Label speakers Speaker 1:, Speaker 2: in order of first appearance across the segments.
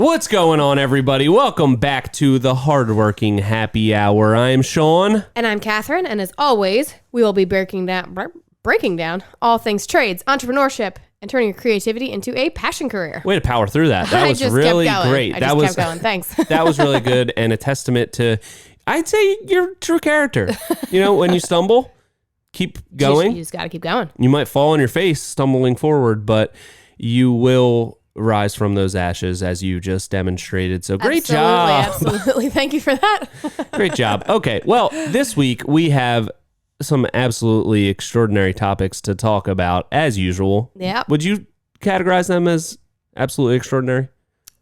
Speaker 1: What's going on, everybody? Welcome back to the Hardworking Happy Hour. I'm Sean.
Speaker 2: And I'm Catherine. And as always, we will be breaking down all things trades, entrepreneurship, and turning your creativity into a passion career.
Speaker 1: Way to power through that. That was really great.
Speaker 2: I just kept going. Thanks.
Speaker 1: That was really good and a testament to, I'd say, your true character. You know, when you stumble, keep going.
Speaker 2: You just got to keep going.
Speaker 1: You might fall on your face stumbling forward, but you will rise from those ashes as you just demonstrated. So great job.
Speaker 2: Absolutely. Thank you for that.
Speaker 1: Great job. Okay. Well, this week we have some absolutely extraordinary topics to talk about as usual.
Speaker 2: Yeah.
Speaker 1: Would you categorize them as absolutely extraordinary?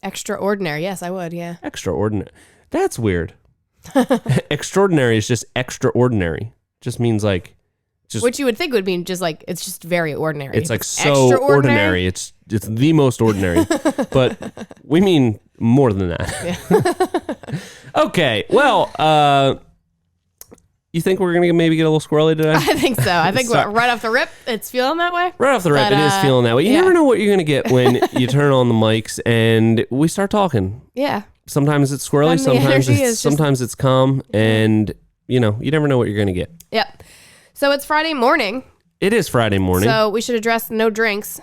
Speaker 2: Extraordinary. Yes, I would. Yeah.
Speaker 1: Extraordinary. That's weird. Extraordinary is just extraordinary. Just means like, just,
Speaker 2: which you would think would mean just like, it's just very ordinary.
Speaker 1: It's like so ordinary. It's the most ordinary, but we mean more than that. Yeah. Okay. Well, you think we're going to maybe get a little squirrely today?
Speaker 2: I think so. I think right off the rip, it's feeling that way.
Speaker 1: Right off the rip, it is feeling that way. You never know what you're going to get when you turn on the mics and we start talking.
Speaker 2: Yeah.
Speaker 1: Sometimes it's squirrely, sometimes it's calm, and you never know what you're going to get.
Speaker 2: Yep. So it's Friday morning.
Speaker 1: It is Friday morning.
Speaker 2: So we should address no drinks.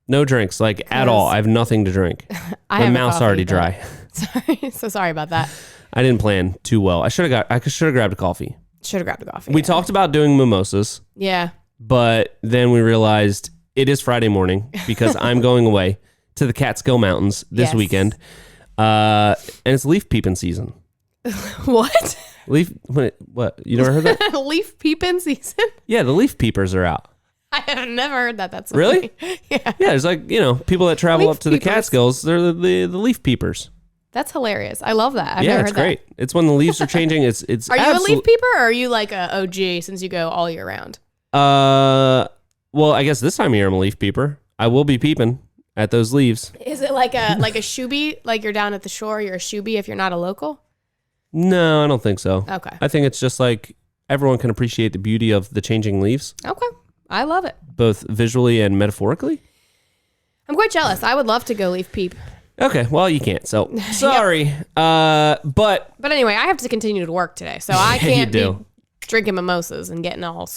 Speaker 1: No drinks, like at all. I have nothing to drink. My mouth's already dry.
Speaker 2: Sorry. So sorry about that.
Speaker 1: I didn't plan too well. I should have grabbed a coffee.
Speaker 2: Should have grabbed a coffee.
Speaker 1: We talked about doing mimosas.
Speaker 2: Yeah.
Speaker 1: But then we realized it is Friday morning because I'm going away to the Catskill Mountains this weekend. And it's leaf peeping season.
Speaker 2: What?
Speaker 1: What? You never heard that?
Speaker 2: Leaf peeping season?
Speaker 1: Yeah, the leaf peepers are out.
Speaker 2: I have never heard that. That's
Speaker 1: really?
Speaker 2: Yeah.
Speaker 1: Yeah, there's like, people that travel up to the Catskills, they're the leaf peepers.
Speaker 2: That's hilarious. I love that. I've never heard
Speaker 1: it's great. It's when the leaves are changing. It's
Speaker 2: Are you a leaf peeper or are you like a OG since you go all year round?
Speaker 1: Well, I guess this time of year I'm a leaf peeper. I will be peeping at those leaves.
Speaker 2: Is it like a shoebie? Like you're down at the shore, you're a shoebie if you're not a local?
Speaker 1: No, I don't think so.
Speaker 2: Okay.
Speaker 1: I think it's just like everyone can appreciate the beauty of the changing leaves.
Speaker 2: Okay. I love it.
Speaker 1: Both visually and metaphorically.
Speaker 2: I'm quite jealous. I would love to go leaf peep.
Speaker 1: Okay, well, you can't, so sorry. Yep. But
Speaker 2: anyway, I have to continue to work today, so I can't be drinking mimosas and getting all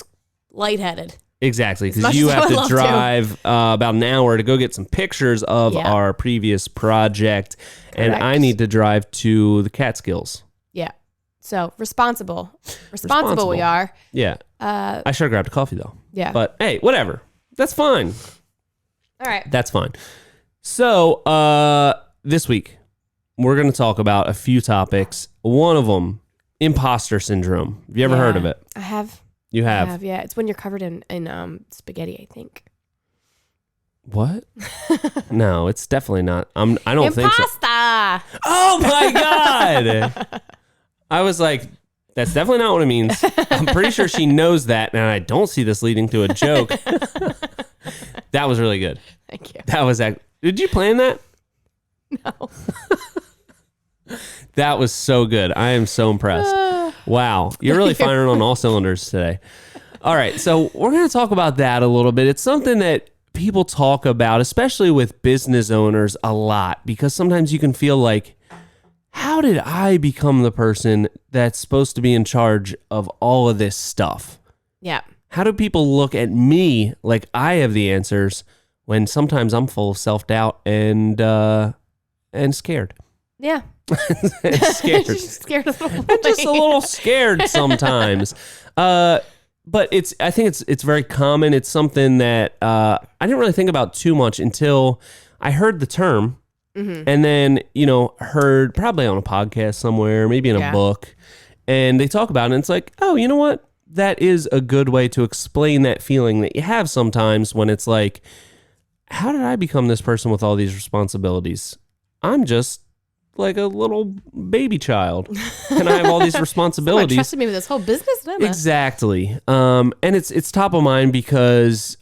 Speaker 2: lightheaded.
Speaker 1: Exactly, because you have to drive about an hour to go get some pictures of our previous project, and I need to drive to the Catskills.
Speaker 2: Yeah, so responsible we are.
Speaker 1: Yeah, I should have grabbed a coffee, though.
Speaker 2: Yeah.
Speaker 1: But, hey, whatever. That's fine.
Speaker 2: All right.
Speaker 1: That's fine. So, this week, we're going to talk about a few topics. One of them, Imposter Syndrome. Have you ever heard of it?
Speaker 2: I have.
Speaker 1: You have?
Speaker 2: I have, yeah. It's when you're covered in spaghetti, I think.
Speaker 1: What? No, it's definitely not. I don't think so.
Speaker 2: Imposter!
Speaker 1: Oh, my God! I was like, that's definitely not what it means. I'm pretty sure she knows that, and I don't see this leading to a joke. That was really good.
Speaker 2: Thank you.
Speaker 1: That was Did you plan that?
Speaker 2: No.
Speaker 1: That was so good. I am so impressed. Wow. You're really firing on all cylinders today. All right. So we're going to talk about that a little bit. It's something that people talk about, especially with business owners, a lot, because sometimes you can feel like, how did I become the person that's supposed to be in charge of all of this stuff?
Speaker 2: Yeah.
Speaker 1: How do people look at me like I have the answers when sometimes I'm full of self-doubt and scared?
Speaker 2: Yeah.
Speaker 1: Scared.
Speaker 2: Scared a little
Speaker 1: just a little scared sometimes. But I think it's very common. It's something that I didn't really think about too much until I heard the term. Mm-hmm. And then, heard probably on a podcast somewhere, maybe in a book, and they talk about it, and it's like, oh, you know what? That is a good way to explain that feeling that you have sometimes when it's like, how did I become this person with all these responsibilities? I'm just like a little baby child. And I have all these responsibilities.
Speaker 2: Someone trusted me with this whole business, didn't
Speaker 1: Exactly. And it's top of mind because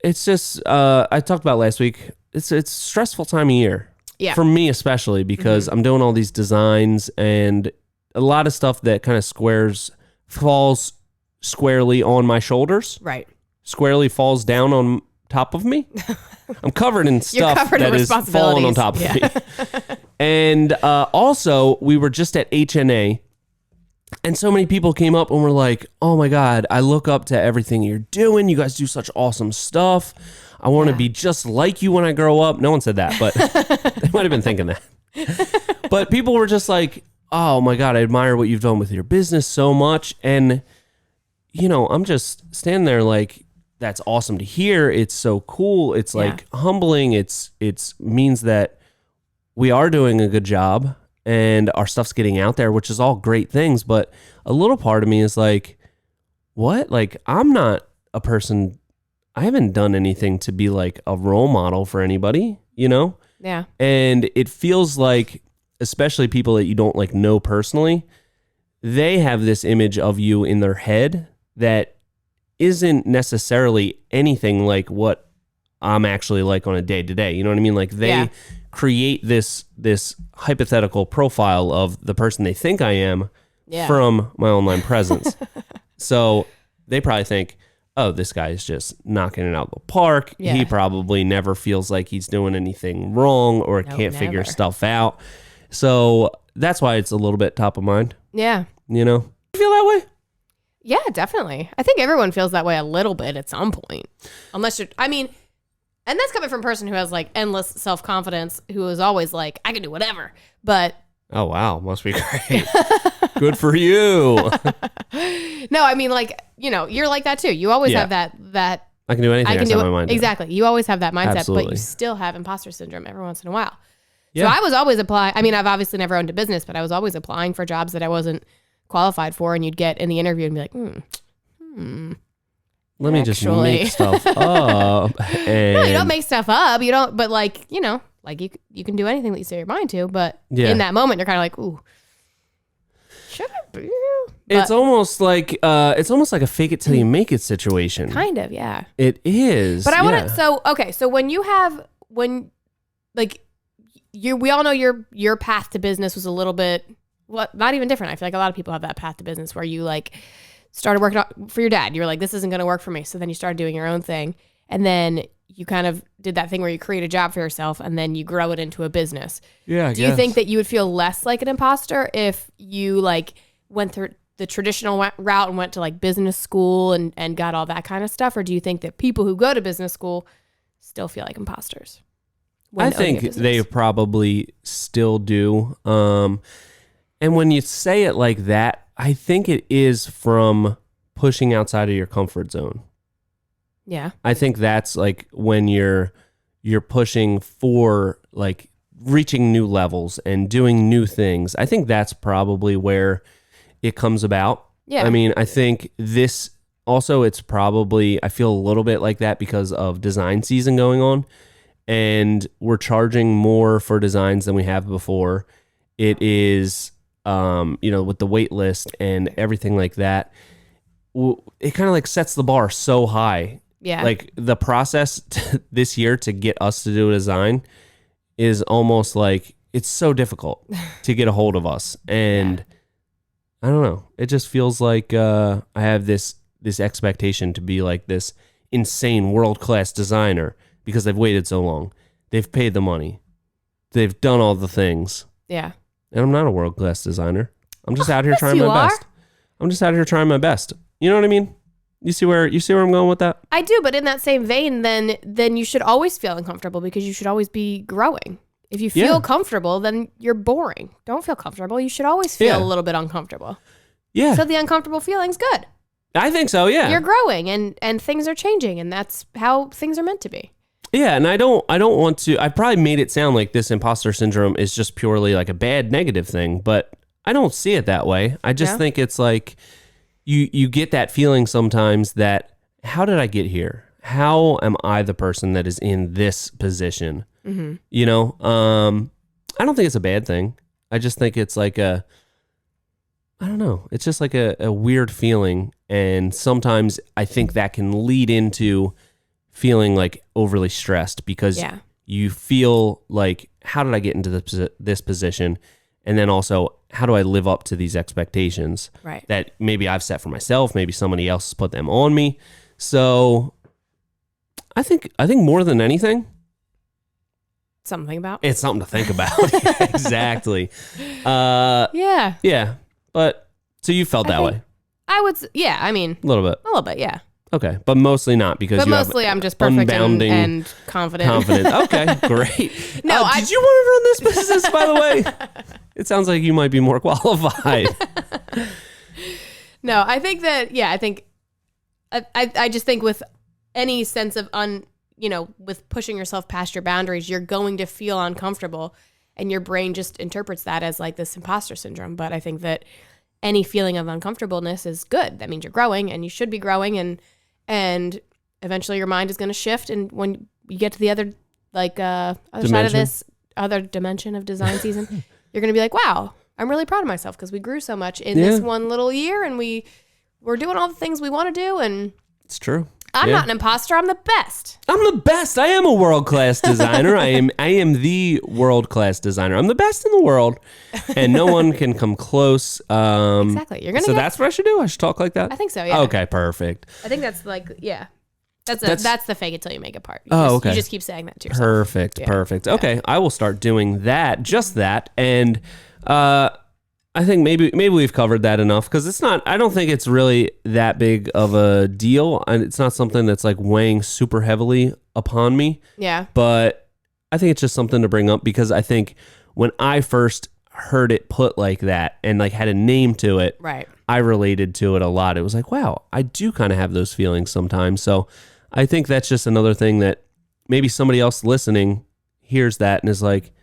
Speaker 1: it's just, I talked about last week, it's a stressful time of year.
Speaker 2: Yeah.
Speaker 1: For me especially, because I'm doing all these designs and a lot of stuff that kind of falls squarely on my shoulders.
Speaker 2: Right.
Speaker 1: Squarely falls down on top of me. I'm covered in stuff
Speaker 2: covered in
Speaker 1: that is falling on top of me. And also, we were just at HNA, and so many people came up and were like, oh my God, I look up to everything you're doing. You guys do such awesome stuff. I want to be just like you when I grow up. No one said that, but they might have been thinking that. But people were just like, oh my God, I admire what you've done with your business so much. And, you know, I'm just standing there like, that's awesome to hear. It's so cool. It's like humbling. It's means that we are doing a good job and our stuff's getting out there, which is all great things. But a little part of me is like, what? Like, I'm not a person, I haven't done anything to be like a role model for anybody, you know?
Speaker 2: Yeah.
Speaker 1: And it feels like, especially people that you don't like know personally, they have this image of you in their head that isn't necessarily anything like what I'm actually like on a day to day. You know what I mean? Like they create this hypothetical profile of the person they think I am from my online presence. So they probably think, oh, this guy is just knocking it out of the park. Yeah. He probably never feels like he's doing anything wrong or can't figure stuff out. So that's why it's a little bit top of mind.
Speaker 2: Yeah.
Speaker 1: You know? You feel that way?
Speaker 2: Yeah, definitely. I think everyone feels that way a little bit at some point. Unless you're, I mean, and that's coming from a person who has like endless self-confidence, who is always like, I can do whatever. But
Speaker 1: oh, wow. Must be great. Good for you.
Speaker 2: No, I mean, like, you know, you're like that too. You always have that
Speaker 1: I can do anything. I can do my mind.
Speaker 2: Exactly. You always have that mindset,
Speaker 1: Absolutely.
Speaker 2: but you still have imposter syndrome every once in a while. Yeah. So I was always applying. I mean, I've obviously never owned a business, but I was always applying for jobs that I wasn't qualified for, and you'd get in the interview and be like,
Speaker 1: let me just make stuff up. And
Speaker 2: no, you don't make stuff up. You don't, but like, you know, like you can do anything that you set your mind to, but in that moment, you're kind of like, ooh, should I be? But
Speaker 1: it's almost like a fake it till you make it situation.
Speaker 2: Kind of, yeah.
Speaker 1: It is.
Speaker 2: But I want to. So when we all know your path to business was a little bit, not even different. I feel like a lot of people have that path to business where you like started working for your dad. You were like, this isn't going to work for me. So then you started doing your own thing, and then you kind of did that thing where you create a job for yourself and then you grow it into a business. Yeah. Do you think that you would feel less like an imposter if you like went through the traditional route and went to like business school and got all that kind of stuff? Or do you think that people who go to business school still feel like imposters?
Speaker 1: I think they probably still do. And when you say it like that, I think it is from pushing outside of your comfort zone.
Speaker 2: Yeah.
Speaker 1: I think that's like when you're pushing for like reaching new levels and doing new things. I think that's probably where it comes about. Yeah. I mean, I think this also, it's probably, I feel a little bit like that because of design season going on, and we're charging more for designs than we have before. It is, with the wait list and everything like that, it kind of like sets the bar so high. Yeah. Like the process this year to get us to do a design is almost like it's so difficult to get a hold of us. And I don't know. It just feels like I have this expectation to be like this insane world-class designer because they've waited so long. They've paid the money. They've done all the things.
Speaker 2: Yeah.
Speaker 1: And I'm not a world-class designer. I'm just out here trying my best. I'm just out here trying my best. You know what I mean? You see where I'm going with that?
Speaker 2: I do, but in that same vein, then you should always feel uncomfortable because you should always be growing. If you feel comfortable, then you're boring. Don't feel comfortable. You should always feel a little bit uncomfortable. Yeah. So the uncomfortable feeling's good.
Speaker 1: I think so, yeah.
Speaker 2: You're growing and things are changing, and that's how things are meant to be.
Speaker 1: Yeah, and I don't want to, I probably made it sound like this imposter syndrome is just purely like a bad negative thing, but I don't see it that way. I just think it's like you get that feeling sometimes that, how did I get here? How am I the person that is in this position? Mm-hmm. You know, I don't think it's a bad thing. I just think it's like I don't know. It's just like a weird feeling. And sometimes I think that can lead into feeling like overly stressed because you feel like, how did I get into this position? And then also, how do I live up to these expectations that maybe I've set for myself, maybe somebody else has put them on me. So I think more than anything,
Speaker 2: Something about.
Speaker 1: it's something to think about. Exactly.
Speaker 2: Yeah.
Speaker 1: Yeah. But so you felt that way
Speaker 2: I would. Yeah. I mean,
Speaker 1: a little bit.
Speaker 2: a little bit. Yeah.
Speaker 1: Okay, but mostly not because
Speaker 2: But
Speaker 1: you
Speaker 2: mostly,
Speaker 1: have
Speaker 2: I'm just perfect
Speaker 1: unbounding
Speaker 2: and confident.
Speaker 1: Okay, great.
Speaker 2: No,
Speaker 1: did you want to run this business? By the way, it sounds like you might be more qualified.
Speaker 2: No, I think that. Yeah, I think. I just think with any sense of with pushing yourself past your boundaries, you're going to feel uncomfortable, and your brain just interprets that as like this imposter syndrome. But I think that any feeling of uncomfortableness is good. That means you're growing, and you should be growing, and eventually your mind is going to shift. And when you get to the other side of this other dimension of design season, you're going to be like, wow, I'm really proud of myself because we grew so much in this one little year, and we're doing all the things we want to do. And
Speaker 1: it's true.
Speaker 2: I'm not an imposter. I'm the best.
Speaker 1: I'm the best. I am a world-class designer. I am the world-class designer. I'm the best in the world, and no one can come close.
Speaker 2: Exactly. You're gonna.
Speaker 1: That's what I should do. I should talk like that.
Speaker 2: I think so. Yeah.
Speaker 1: Okay. Perfect.
Speaker 2: I think that's that's the fake it till you make it part.
Speaker 1: Okay.
Speaker 2: You just keep saying that to yourself.
Speaker 1: Perfect.
Speaker 2: Yeah.
Speaker 1: Perfect. Okay. I will start doing that. Just that, and I think maybe we've covered that enough because it's not. I don't think it's really that big of a deal, and it's not something that's like weighing super heavily upon me.
Speaker 2: Yeah.
Speaker 1: But I think it's just something to bring up because I think when I first heard it put like that and like had a name to it,
Speaker 2: right,
Speaker 1: I related to it a lot. It was like, wow, I do kind of have those feelings sometimes. So I think that's just another thing that maybe somebody else listening hears that and is like,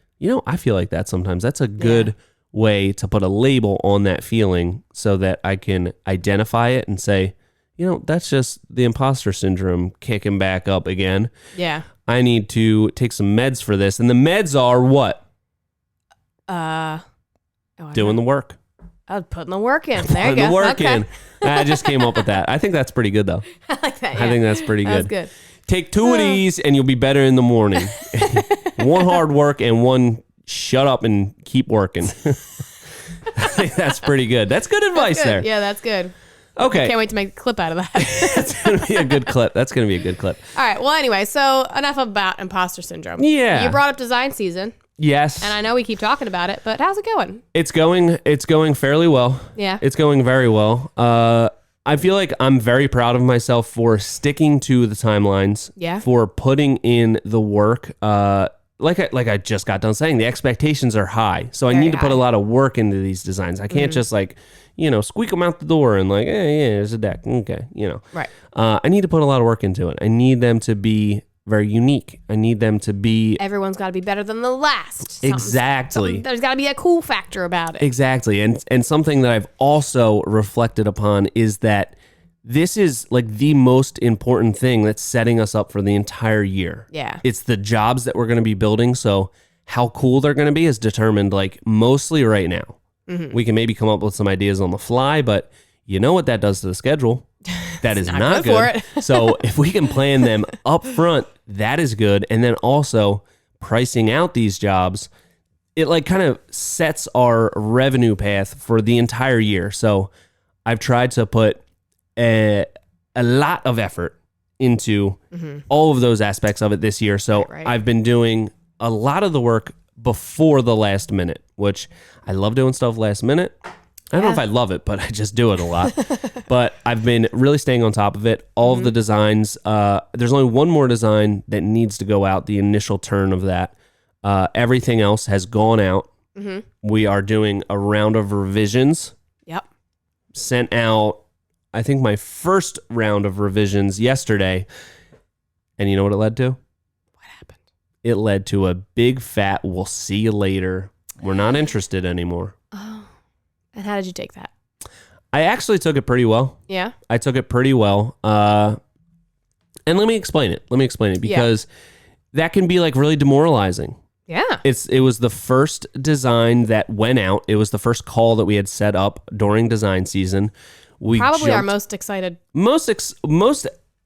Speaker 1: I feel like that sometimes. That's a good way to put a label on that feeling so that I can identify it and say, that's just the imposter syndrome kicking back up again.
Speaker 2: Yeah.
Speaker 1: I need to take some meds for this. And the meds are what? Doing the work.
Speaker 2: I was putting the work in. There you go.
Speaker 1: The work in. I just came up with that. I think that's pretty good, though.
Speaker 2: I like that. Yeah.
Speaker 1: I think that's pretty good.
Speaker 2: That's good.
Speaker 1: Take 2 of these and you'll be better in the morning. One hard work and one shut up and keep working. I think that's pretty good. That's good advice
Speaker 2: good.
Speaker 1: there.
Speaker 2: Yeah, that's good.
Speaker 1: Okay.
Speaker 2: I can't wait to make a clip out of that.
Speaker 1: That's going to be a good clip. That's going to be a good clip.
Speaker 2: All right. Well, anyway, so enough about imposter syndrome.
Speaker 1: Yeah.
Speaker 2: You brought up design season.
Speaker 1: Yes.
Speaker 2: And I know we keep talking about it, but how's it going?
Speaker 1: It's going fairly well.
Speaker 2: Yeah.
Speaker 1: It's going very well. I feel like I'm very proud of myself for sticking to the timelines.
Speaker 2: Yeah.
Speaker 1: For putting in the work. Like I just got done saying, the expectations are high. So I need to put a lot of work into these designs. I can't just squeak them out the door and like, there's a deck. Okay.
Speaker 2: Right.
Speaker 1: I need to put a lot of work into it. I need them to be very unique. I need them to be...
Speaker 2: Everyone's got to be better than the last.
Speaker 1: Exactly.
Speaker 2: There's got to be a cool factor about it.
Speaker 1: Exactly. And something that I've also reflected upon is that this is like the most important thing that's setting us up for the entire year.
Speaker 2: Yeah.
Speaker 1: It's the jobs that we're going to be building. So how cool they're going to be is determined like mostly right now. Mm-hmm. We can maybe come up with some ideas on the fly, but you know what that does to the schedule? That is not good.
Speaker 2: For it.
Speaker 1: So if we can plan them up front, that is good. And then also pricing out these jobs, it like kind of sets our revenue path for the entire year. So I've tried to put a lot of effort into all of those aspects of it this year. So
Speaker 2: right.
Speaker 1: I've been doing a lot of the work before the last minute, which I love doing stuff last minute. I don't know if I love it, but I just do it a lot. But I've been really staying on top of it. All of the designs, there's only one more design that needs to go out, the initial turn of that. Everything else has gone out. Mm-hmm. We are doing a round of revisions.
Speaker 2: Yep.
Speaker 1: Sent out, I think, my first round of revisions yesterday. And you know what it led to?
Speaker 2: What happened?
Speaker 1: It led to a big fat, we'll see you later. We're not interested anymore.
Speaker 2: Oh. And how did you take that?
Speaker 1: I actually took it pretty well.
Speaker 2: Yeah?
Speaker 1: I took it pretty well. And let me explain it. Because that can be like really demoralizing.
Speaker 2: Yeah.
Speaker 1: It was the first design that went out. It was the first call that we had set up during design season. We
Speaker 2: probably our most excited.
Speaker 1: Most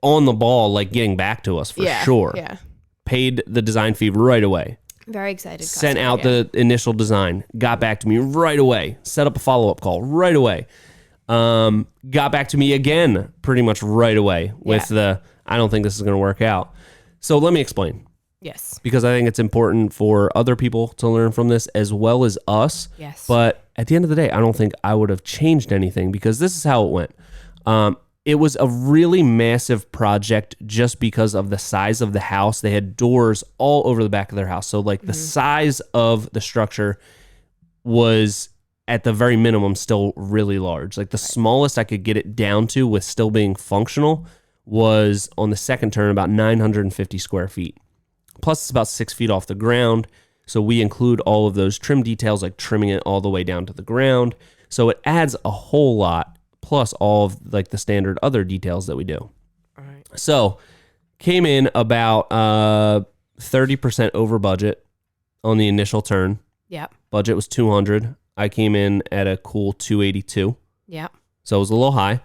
Speaker 1: on the ball, like getting back to us for sure.
Speaker 2: Yeah.
Speaker 1: Paid the design fee right away.
Speaker 2: Very excited.
Speaker 1: Sent out the initial design. Got back to me right away. Set up a follow-up call right away. Got back to me again pretty much right away with I don't think this is going to work out. So let me explain.
Speaker 2: Yes.
Speaker 1: Because I think it's important for other people to learn from this as well as us.
Speaker 2: Yes.
Speaker 1: But at the end of the day, I don't think I would have changed anything because this is how it went. It was a really massive project just because of the size of the house. They had doors all over the back of their house. So like the size of the structure was at the very minimum still really large. Like the smallest I could get it down to with still being functional was on the second turn about 950 square feet. Plus it's about 6 feet off the ground. So we include all of those trim details, like trimming it all the way down to the ground. So it adds a whole lot, plus all of like the standard other details that we do.
Speaker 2: All right.
Speaker 1: So came in about 30% over budget on the initial turn.
Speaker 2: Yeah.
Speaker 1: Budget was 200. I came in at a cool 282.
Speaker 2: Yeah.
Speaker 1: So it was a little high.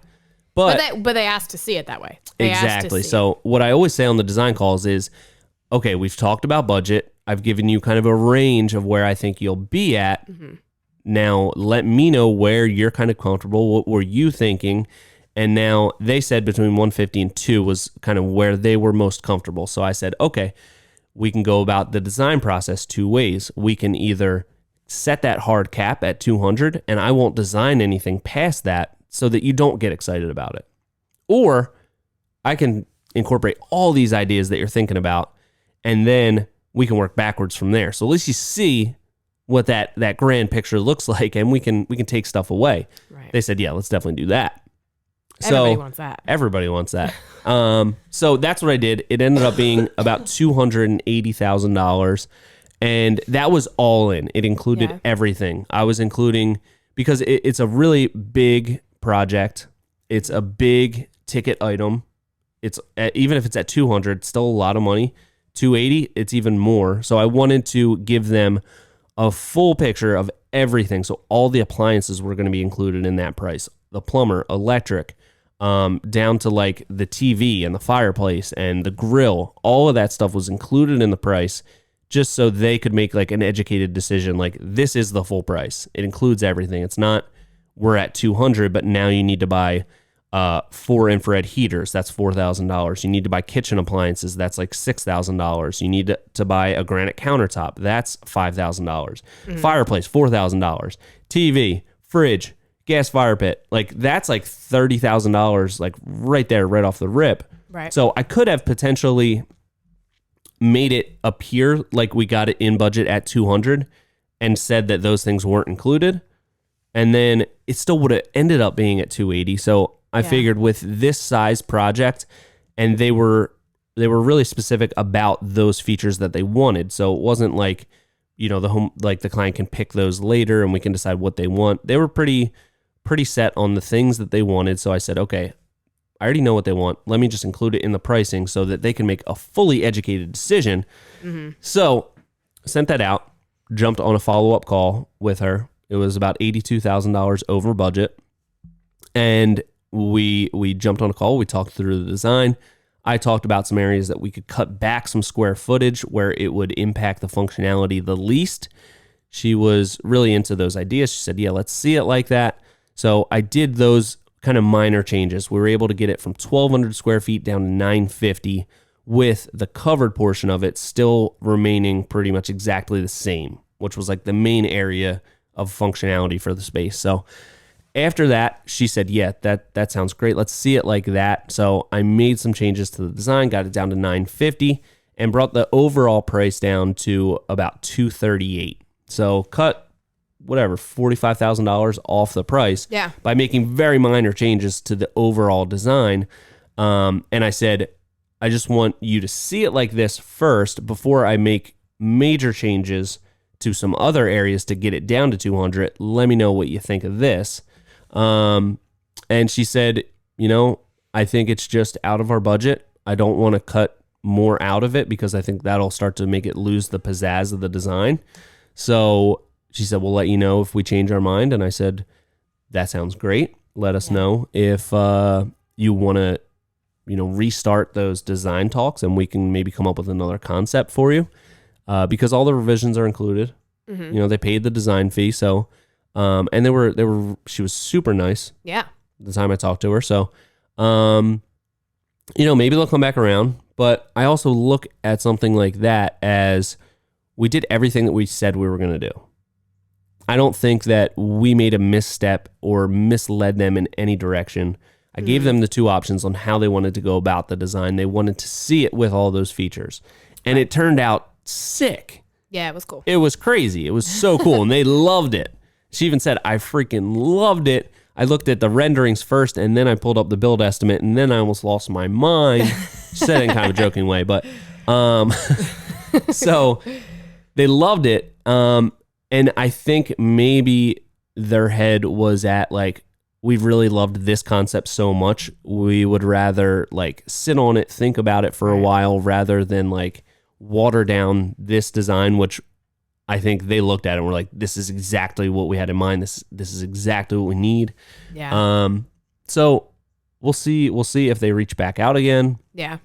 Speaker 1: But
Speaker 2: they asked to see it that way.
Speaker 1: Exactly. So what I always say on the design calls is, okay, we've talked about budget. I've given you kind of a range of where I think you'll be at. Mm-hmm. Now, let me know where you're kind of comfortable. What were you thinking? And now they said between 150 and 2 was kind of where they were most comfortable. So I said, okay, we can go about the design process two ways. We can either set that hard cap at 200 and I won't design anything past that so that you don't get excited about it. Or I can incorporate all these ideas that you're thinking about and then we can work backwards from there. So at least you see what that grand picture looks like and we can take stuff away. Right. They said, yeah, let's definitely do that.
Speaker 2: Everybody wants that.
Speaker 1: Everybody wants that. So that's what I did. It ended up being about $280,000. And that was all in. It included everything. I was including, because it's a really big project. It's a big ticket item. It's even if it's at 200, it's still a lot of money. 280, it's even more. So I wanted to give them a full picture of everything. So all the appliances were going to be included in that price. The plumber, electric, down to like the TV and the fireplace and the grill. All of that stuff was included in the price just so they could make like an educated decision. Like, this is the full price. It includes everything. It's not we're at 200, but now you need to buy 4 infrared heaters. That's $4,000. You need to buy kitchen appliances. That's like $6,000. You need to buy a granite countertop. That's $5,000. Fireplace, $4,000. TV, fridge, gas fire pit. Like, that's like $30,000, like right there, right off the rip.
Speaker 2: Right.
Speaker 1: So I could have potentially made it appear like we got it in budget at 200 and said that those things weren't included. And then it still would have ended up being at 280. So I figured with this size project, and they were really specific about those features that they wanted. So it wasn't like, you know, the client can pick those later and we can decide what they want. They were pretty set on the things that they wanted. So I said, okay, I already know what they want. Let me just include it in the pricing so that they can make a fully educated decision. Mm-hmm. So sent that out, jumped on a follow-up call with her. It was about $82,000 over budget. And we jumped on a call. We talked through the design. I talked about some areas that we could cut back some square footage where it would impact the functionality the least. She was really into those ideas. She said, yeah, let's see it like that. So I did those kind of minor changes. We were able to get it from 1,200 square feet down to 950 with the covered portion of it still remaining pretty much exactly the same, which was like the main area of functionality for the space. So after that, she said, yeah, that sounds great. Let's see it like that. So I made some changes to the design, got it down to 950 and brought the overall price down to about 238. So cut whatever, $45,000 off the price by making very minor changes to the overall design. And I said, I just want you to see it like this first before I make major changes to some other areas to get it down to 200. Let me know what you think of this. And she said, you know, I think it's just out of our budget. I don't want to cut more out of it because I think that'll start to make it lose the pizzazz of the design. So she said, we'll let you know if we change our mind. And I said, that sounds great. Let us know if you want to, you know, restart those design talks and we can maybe come up with another concept for you because all the revisions are included. Mm-hmm. You know, they paid the design fee. So, and she was super nice.
Speaker 2: Yeah.
Speaker 1: The time I talked to her. So, you know, maybe they'll come back around, But I also look at something like that as we did everything that we said we were going to do. I don't think that we made a misstep or misled them in any direction. I gave them the two options on how they wanted to go about the design. They wanted to see it with all those features. And it turned out sick.
Speaker 2: Yeah, it was cool.
Speaker 1: It was crazy. It was so cool. And they loved it. She even said, I freaking loved it. I looked at the renderings first, and then I pulled up the build estimate, and then I almost lost my mind. She said it in kind of a joking way, but so they loved it. And I think maybe their head was at like, we've really loved this concept so much, we would rather like sit on it, think about it for a while, rather than like water down this design, which I think they looked at it and were like, this is exactly what we had in mind. This is exactly what we need.
Speaker 2: Yeah.
Speaker 1: So we'll see if they reach back out again.
Speaker 2: Yeah.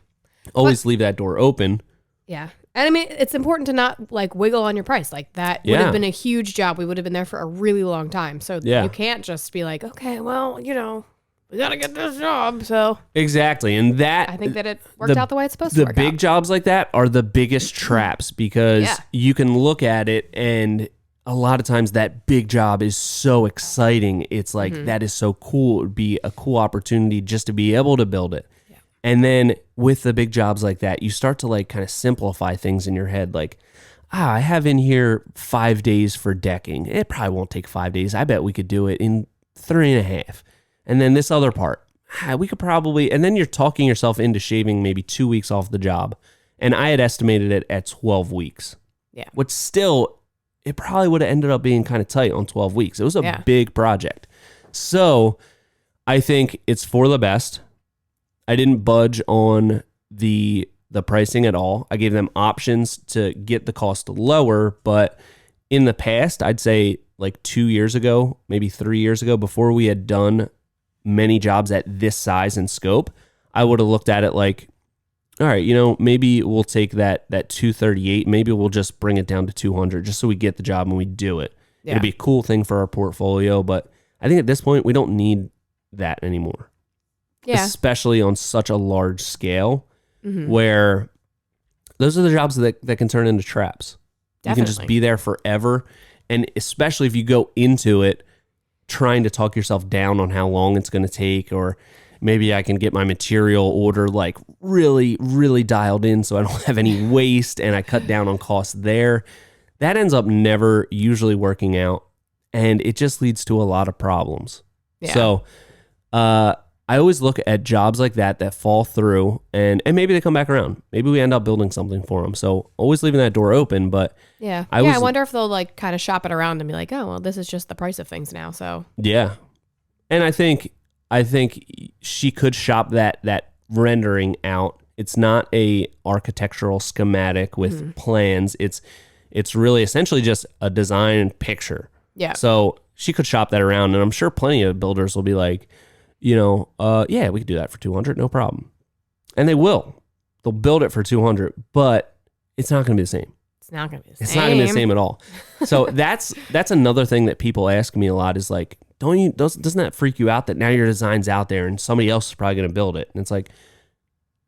Speaker 1: Always leave that door open.
Speaker 2: Yeah. And I mean, it's important to not like wiggle on your price. Like that would have been a huge job. We would have been there for a really long time. So you can't just be like, okay, well, you know, we got to get this job. So
Speaker 1: exactly. And that,
Speaker 2: I think that it worked out the way it's supposed to work out.
Speaker 1: The big jobs like that are the biggest traps because you can look at it and a lot of times that big job is so exciting. It's like, that is so cool. It would be a cool opportunity just to be able to build it. And then with the big jobs like that, you start to like kind of simplify things in your head. Like, I have in here 5 days for decking. It probably won't take 5 days. I bet we could do it in 3.5. And then this other part, we could probably, and then you're talking yourself into shaving maybe 2 weeks off the job. And I had estimated it at 12 weeks. Yeah. Which still, it probably would have ended up being kind of tight on 12 weeks. It was a big project. So I think it's for the best. I didn't budge on the pricing at all. I gave them options to get the cost lower, but in the past, I'd say like 2 years ago, maybe 3 years ago, before we had done many jobs at this size and scope, I would have looked at it like, all right, you know, maybe we'll take that 238, maybe we'll just bring it down to 200 just so we get the job and we do it. Yeah. It'd be a cool thing for our portfolio, but I think at this point, we don't need that anymore. Yeah. Especially on such a large scale where those are the jobs that can turn into traps. Definitely. You can just be there forever. And especially if you go into it trying to talk yourself down on how long it's going to take, or maybe I can get my material order like really, really dialed in so I don't have any waste and I cut down on costs there. That ends up never usually working out. And it just leads to a lot of problems. Yeah. So, I always look at jobs like that fall through and maybe they come back around. Maybe we end up building something for them. So always leaving that door open. But I
Speaker 2: wonder if they'll like kind of shop it around and be like, oh, well, this is just the price of things now. So
Speaker 1: yeah. And I think she could shop that rendering out. It's not a architectural schematic with plans. It's really essentially just a design picture. Yeah. So she could shop that around, and I'm sure plenty of builders will be like, you know, yeah, we could do that for 200, no problem. And they will. They'll build it for 200, but it's not going to be the same.
Speaker 2: It's not going to be the same.
Speaker 1: It's not going to be the same at all. So that's another thing that people ask me a lot is like, doesn't that freak you out that now your design's out there and somebody else is probably going to build it? And it's like,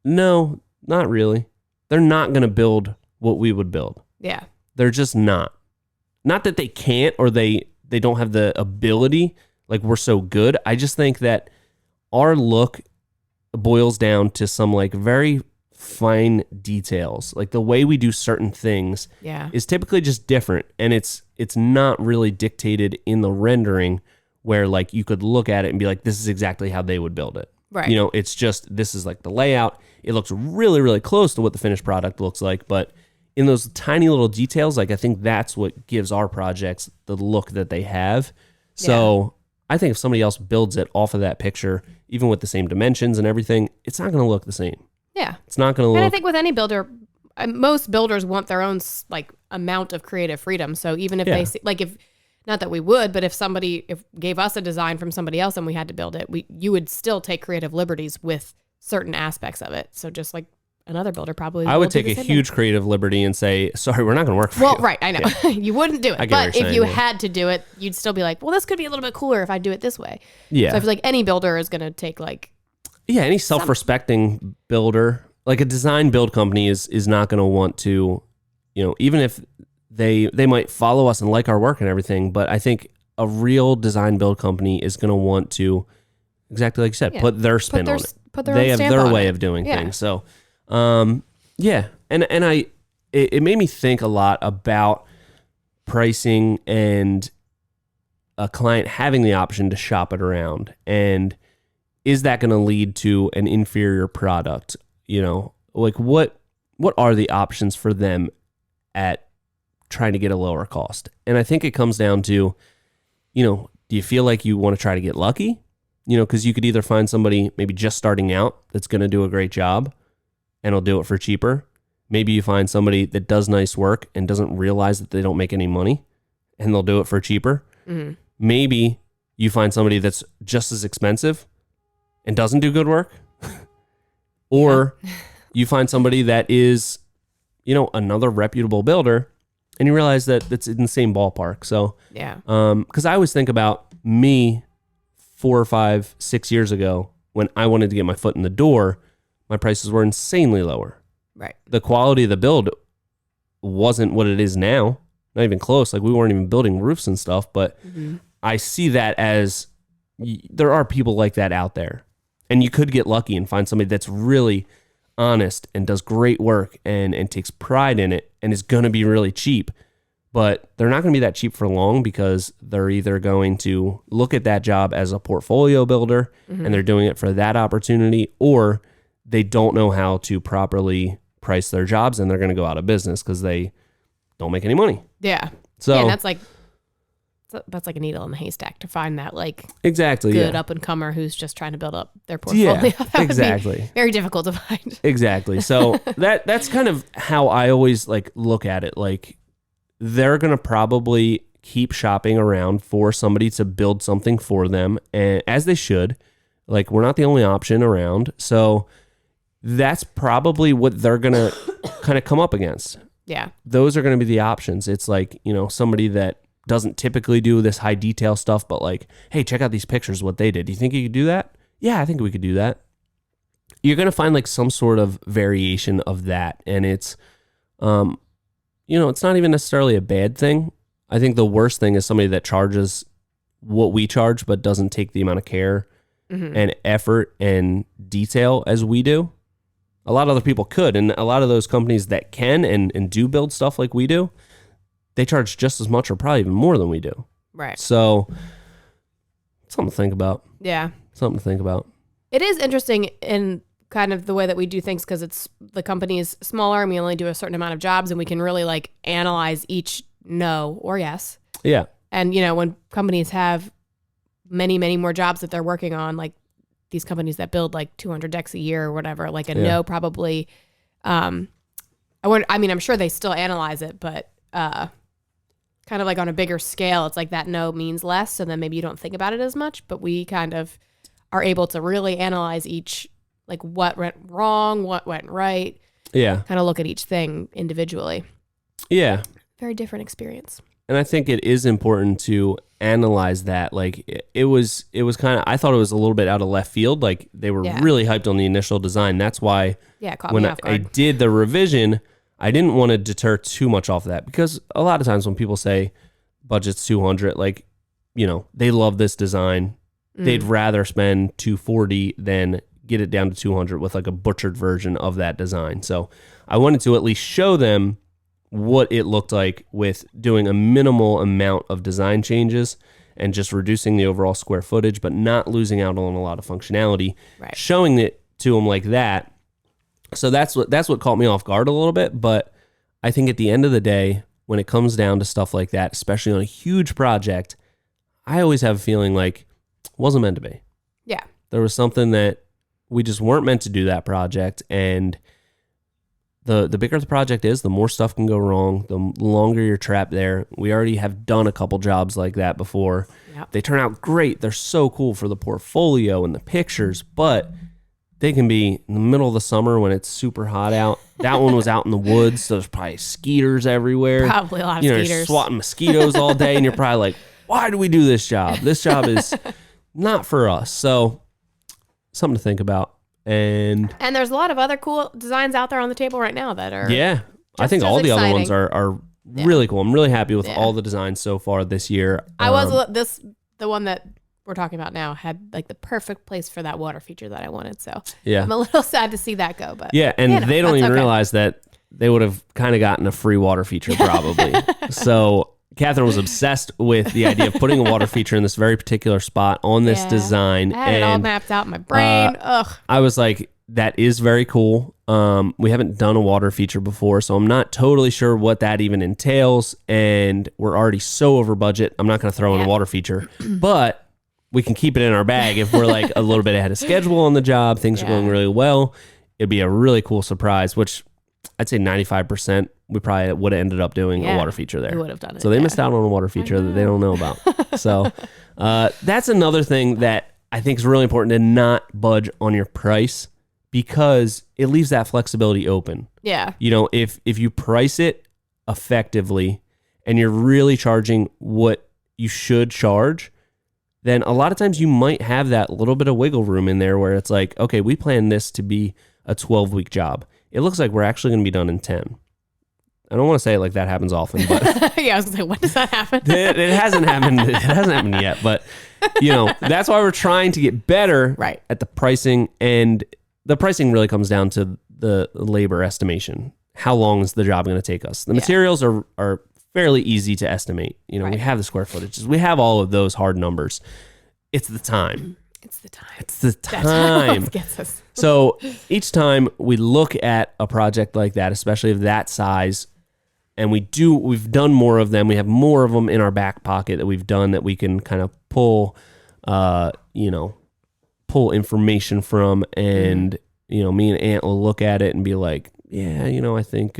Speaker 1: no, not really. They're not going to build what we would build. Yeah. They're just not. Not that they can't or they don't have the ability, like we're so good. I just think that our look boils down to some like very fine details. Like the way we do certain things is typically just different. And it's not really dictated in the rendering where like you could look at it and be like, this is exactly how they would build it. Right. You know, it's just, this is like the layout. It looks really, really close to what the finished product looks like. But in those tiny little details, like I think that's what gives our projects the look that they have. So I think if somebody else builds it off of that picture, even with the same dimensions and everything, it's not going to look the same. Yeah. It's not going to look.
Speaker 2: And I think with any builder, most builders want their own like amount of creative freedom. So even if they see, like if, not that we would, but if somebody gave us a design from somebody else and we had to build it, you would still take creative liberties with certain aspects of it. So just like another builder probably
Speaker 1: I would take a huge creative liberty and say, sorry, we're not going to work for you.
Speaker 2: Well, right, I know. Yeah. You wouldn't do it. But if you had to do it, you'd still be like, well, this could be a little bit cooler if I do it this way. Yeah. So I feel like any builder is going to take like...
Speaker 1: Yeah, any self-respecting builder. like a design build company is not going to want to, even if they might follow us and like our work and everything, but I think a real design build company is going to want to, exactly like you said, put their spin on it. They have their way of doing things. So, and it made me think a lot about pricing and a client having the option to shop it around. And is that going to lead to an inferior product? Like what are the options for them at trying to get a lower cost? And I think it comes down to, do you feel like you want to try to get lucky? Because you could either find somebody maybe just starting out that's going to do a great job and will do it for cheaper. Maybe you find somebody that does nice work and doesn't realize that they don't make any money and they'll do it for cheaper. Mm-hmm. Maybe you find somebody that's just as expensive and doesn't do good work. Or you find somebody that is, another reputable builder and you realize that it's in the same ballpark. So, because I always think about me 4 or 5, 6 years ago when I wanted to get my foot in the door, my prices were insanely lower.
Speaker 2: Right. The
Speaker 1: quality of the build wasn't what it is now. Not even close. Like we weren't even building roofs and stuff, but I see that as there are people like that out there. And you could get lucky and find somebody that's really honest and does great work and takes pride in it and is going to be really cheap. But they're not going to be that cheap for long because they're either going to look at that job as a portfolio builder and they're doing it for that opportunity, or they don't know how to properly price their jobs and they're going to go out of business because they don't make any money.
Speaker 2: Yeah.
Speaker 1: So
Speaker 2: and that's like a needle in the haystack to find that
Speaker 1: exactly
Speaker 2: good up and comer who's just trying to build up their portfolio. Yeah, that
Speaker 1: exactly.
Speaker 2: Would be very difficult to find.
Speaker 1: Exactly. So that's kind of how I always look at it. Like they're going to probably keep shopping around for somebody to build something for them, and as they should. Like we're not the only option around. So that's probably what they're going to kind of come up against.
Speaker 2: Yeah.
Speaker 1: Those are going to be the options. It's like, somebody that doesn't typically do this high detail stuff, but like, hey, check out these pictures, what they did. Do you think you could do that? Yeah, I think we could do that. You're going to find some sort of variation of that. And it's, it's not even necessarily a bad thing. I think the worst thing is somebody that charges what we charge, but doesn't take the amount of care and effort and detail as we do. A lot of other people could, and a lot of those companies that can and do build stuff like we do, they charge just as much or probably even more than we do.
Speaker 2: Right.
Speaker 1: So, something to think about.
Speaker 2: Yeah.
Speaker 1: Something to think about.
Speaker 2: It is interesting in kind of the way that we do things because the company is smaller and we only do a certain amount of jobs and we can really analyze each no or yes.
Speaker 1: Yeah.
Speaker 2: And, when companies have many, many more jobs that they're working on, like these companies that build 200 decks a year or whatever, no probably, I'm sure they still analyze it, but kind of on a bigger scale, it's that no means less. So then maybe you don't think about it as much, but we kind of are able to really analyze each, what went wrong, what went right.
Speaker 1: Yeah.
Speaker 2: Kind of look at each thing individually.
Speaker 1: Yeah.
Speaker 2: Very different experience.
Speaker 1: And I think it is important to analyze that. It was kind of, I thought it was a little bit out of left field. They were really hyped on the initial design. That's why
Speaker 2: it caught
Speaker 1: when
Speaker 2: me off guard.
Speaker 1: I did the revision, I didn't want to deter too much off of that, because a lot of times when people say budget's 200, they love this design. They'd rather spend 240 than get it down to 200 with a butchered version of that design. So I wanted to at least show them what it looked like with doing a minimal amount of design changes and just reducing the overall square footage, but not losing out on a lot of functionality,
Speaker 2: right.
Speaker 1: Showing it to them like that. So that's what caught me off guard a little bit. But I think at the end of the day, when it comes down to stuff like that, especially on a huge project, I always have a feeling it wasn't meant to be.
Speaker 2: Yeah.
Speaker 1: There was something that we just weren't meant to do that project. And the bigger the project is, the more stuff can go wrong, the longer you're trapped there. We already have done a couple jobs like that before.
Speaker 2: Yep.
Speaker 1: They turn out great. They're so cool for the portfolio and the pictures, but they can be in the middle of the summer when it's super hot out. That one was out in the woods, so there's probably skeeters everywhere.
Speaker 2: Probably a lot of
Speaker 1: You're
Speaker 2: skeeters.
Speaker 1: swatting mosquitoes all day, and you're probably like, why do we do this job? This job is not for us. So something to think about. And
Speaker 2: there's a lot of other cool designs out there on the table right now that are
Speaker 1: I think all the other ones are really cool. I'm really happy with
Speaker 2: Yeah.
Speaker 1: all the designs so far this year.
Speaker 2: The one that we're talking about now had like the perfect place for that water feature that I wanted. So
Speaker 1: Yeah.
Speaker 2: I'm a little sad to see that go, but
Speaker 1: Yeah, and
Speaker 2: you know,
Speaker 1: they don't
Speaker 2: that's
Speaker 1: even
Speaker 2: okay.
Speaker 1: realize that they would have kind of gotten a free water feature probably. So Catherine was obsessed with the idea of putting a water feature in this very particular spot on this
Speaker 2: Yeah.
Speaker 1: design.
Speaker 2: I had it all
Speaker 1: And
Speaker 2: mapped out in my brain. Ugh.
Speaker 1: I was like, that is very cool. We haven't done a water feature before, so I'm not totally sure what that even entails. And we're already so over budget. I'm not going to throw in a water feature, but we can keep it in our bag if we're like a little bit ahead of schedule on the job. Things are going really well. It'd be a really cool surprise, which I'd say 95%. We probably would have ended up doing a water feature there.
Speaker 2: We would have done it.
Speaker 1: So they missed out on a water feature that they don't know about. So that's another thing that I think is really important, to not budge on your price, because it leaves that flexibility open.
Speaker 2: Yeah.
Speaker 1: You know, if you price it effectively and you're really charging what you should charge, then a lot of times you might have that little bit of wiggle room in there where it's like, okay, we plan this to be a 12-week job. It looks like we're actually going to be done in 10. I don't want to say it like that happens often, but
Speaker 2: Yeah, I was going to say, when does that happen?
Speaker 1: it hasn't happened. It hasn't happened yet, but you know, that's why we're trying to get better
Speaker 2: Right.
Speaker 1: at the pricing, and the pricing really comes down to the labor estimation. How long is the job going to take us? The materials are fairly easy to estimate. You know, we have the square footages, we have all of those hard numbers. It's the time.
Speaker 2: It's the time.
Speaker 1: It's the
Speaker 2: That's
Speaker 1: time.
Speaker 2: what gets us.
Speaker 1: So each time we look at a project like that, especially of that size, and we've done more of them. We have more of them in our back pocket that we've done that we can kind of pull information from. And, you know, me and Aunt will look at it and be like, yeah, you know, I think,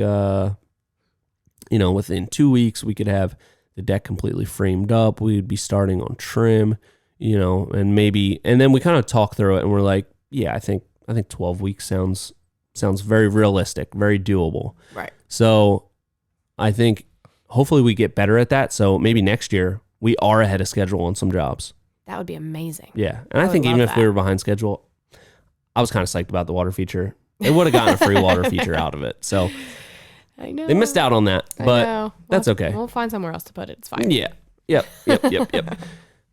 Speaker 1: within 2 weeks we could have the deck completely framed up. We'd be starting on trim, you know, and then we kind of talk through it and we're like, yeah, I think 12 weeks sounds very realistic, very doable.
Speaker 2: Right.
Speaker 1: So I think hopefully we get better at that. So maybe next year we are ahead of schedule on some jobs.
Speaker 2: That would be amazing.
Speaker 1: Yeah. And I think even if we were behind schedule, I was kind of psyched about the water feature. It would have gotten a free water feature out of it. So
Speaker 2: I know.
Speaker 1: they missed out on that, but
Speaker 2: know.
Speaker 1: that's okay.
Speaker 2: We'll find somewhere else to put it. It's fine.
Speaker 1: Yeah. Yep.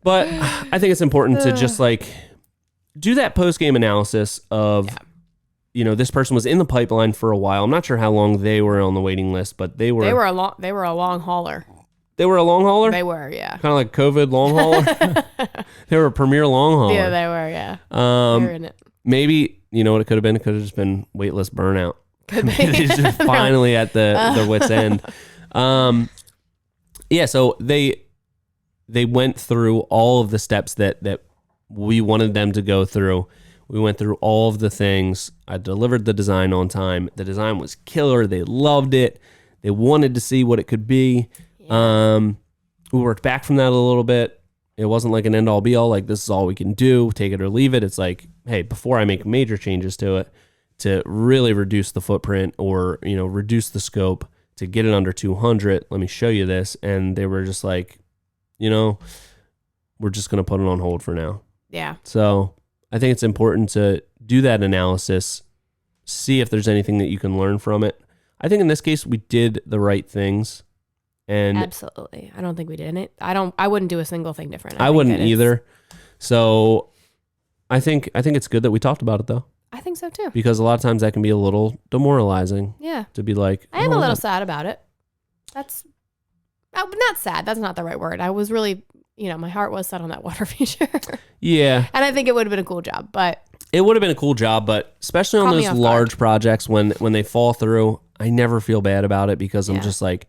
Speaker 1: But I think it's important to just like do that post-game analysis of, you know, this person was in the pipeline for a while. I'm not sure how long they were on the waiting list, but they were
Speaker 2: a long hauler.
Speaker 1: They were a long hauler?
Speaker 2: They were, yeah.
Speaker 1: Kind of like COVID long hauler? They were a premier long hauler.
Speaker 2: Yeah, they were, yeah. They were in it.
Speaker 1: Maybe, you know what it could have been? It could have just been waitlist burnout.
Speaker 2: Could be.
Speaker 1: They're just finally at the wit's end. So they went through all of the steps that we wanted them to go through. We went through all of the things. I delivered the design on time. The design was killer. They loved it. They wanted to see what it could be. Yeah. We worked back from that a little bit. It wasn't like an end all be all, like this is all we can do, take it or leave it. It's like, hey, before I make major changes to it, to really reduce the footprint or, you know, reduce the scope to get it under 200, let me show you this. And they were just like, you know, we're just going to put it on hold for now.
Speaker 2: Yeah.
Speaker 1: So I think it's important to do that analysis, see if there's anything that you can learn from it. I think in this case, we did the right things. And
Speaker 2: absolutely. I don't think we did it. I wouldn't do a single thing different.
Speaker 1: I wouldn't either. So I think it's good that we talked about it though.
Speaker 2: I think so too.
Speaker 1: Because a lot of times that can be a little demoralizing.
Speaker 2: Yeah.
Speaker 1: To be like,
Speaker 2: I am a little sad about it. That's not sad. That's not the right word. I was really, you know, my heart was set on that water feature.
Speaker 1: Yeah.
Speaker 2: And I think it would have been a cool job, but
Speaker 1: it would have been a cool job, but especially on those large projects when they fall through, I never feel bad about it because I'm just like,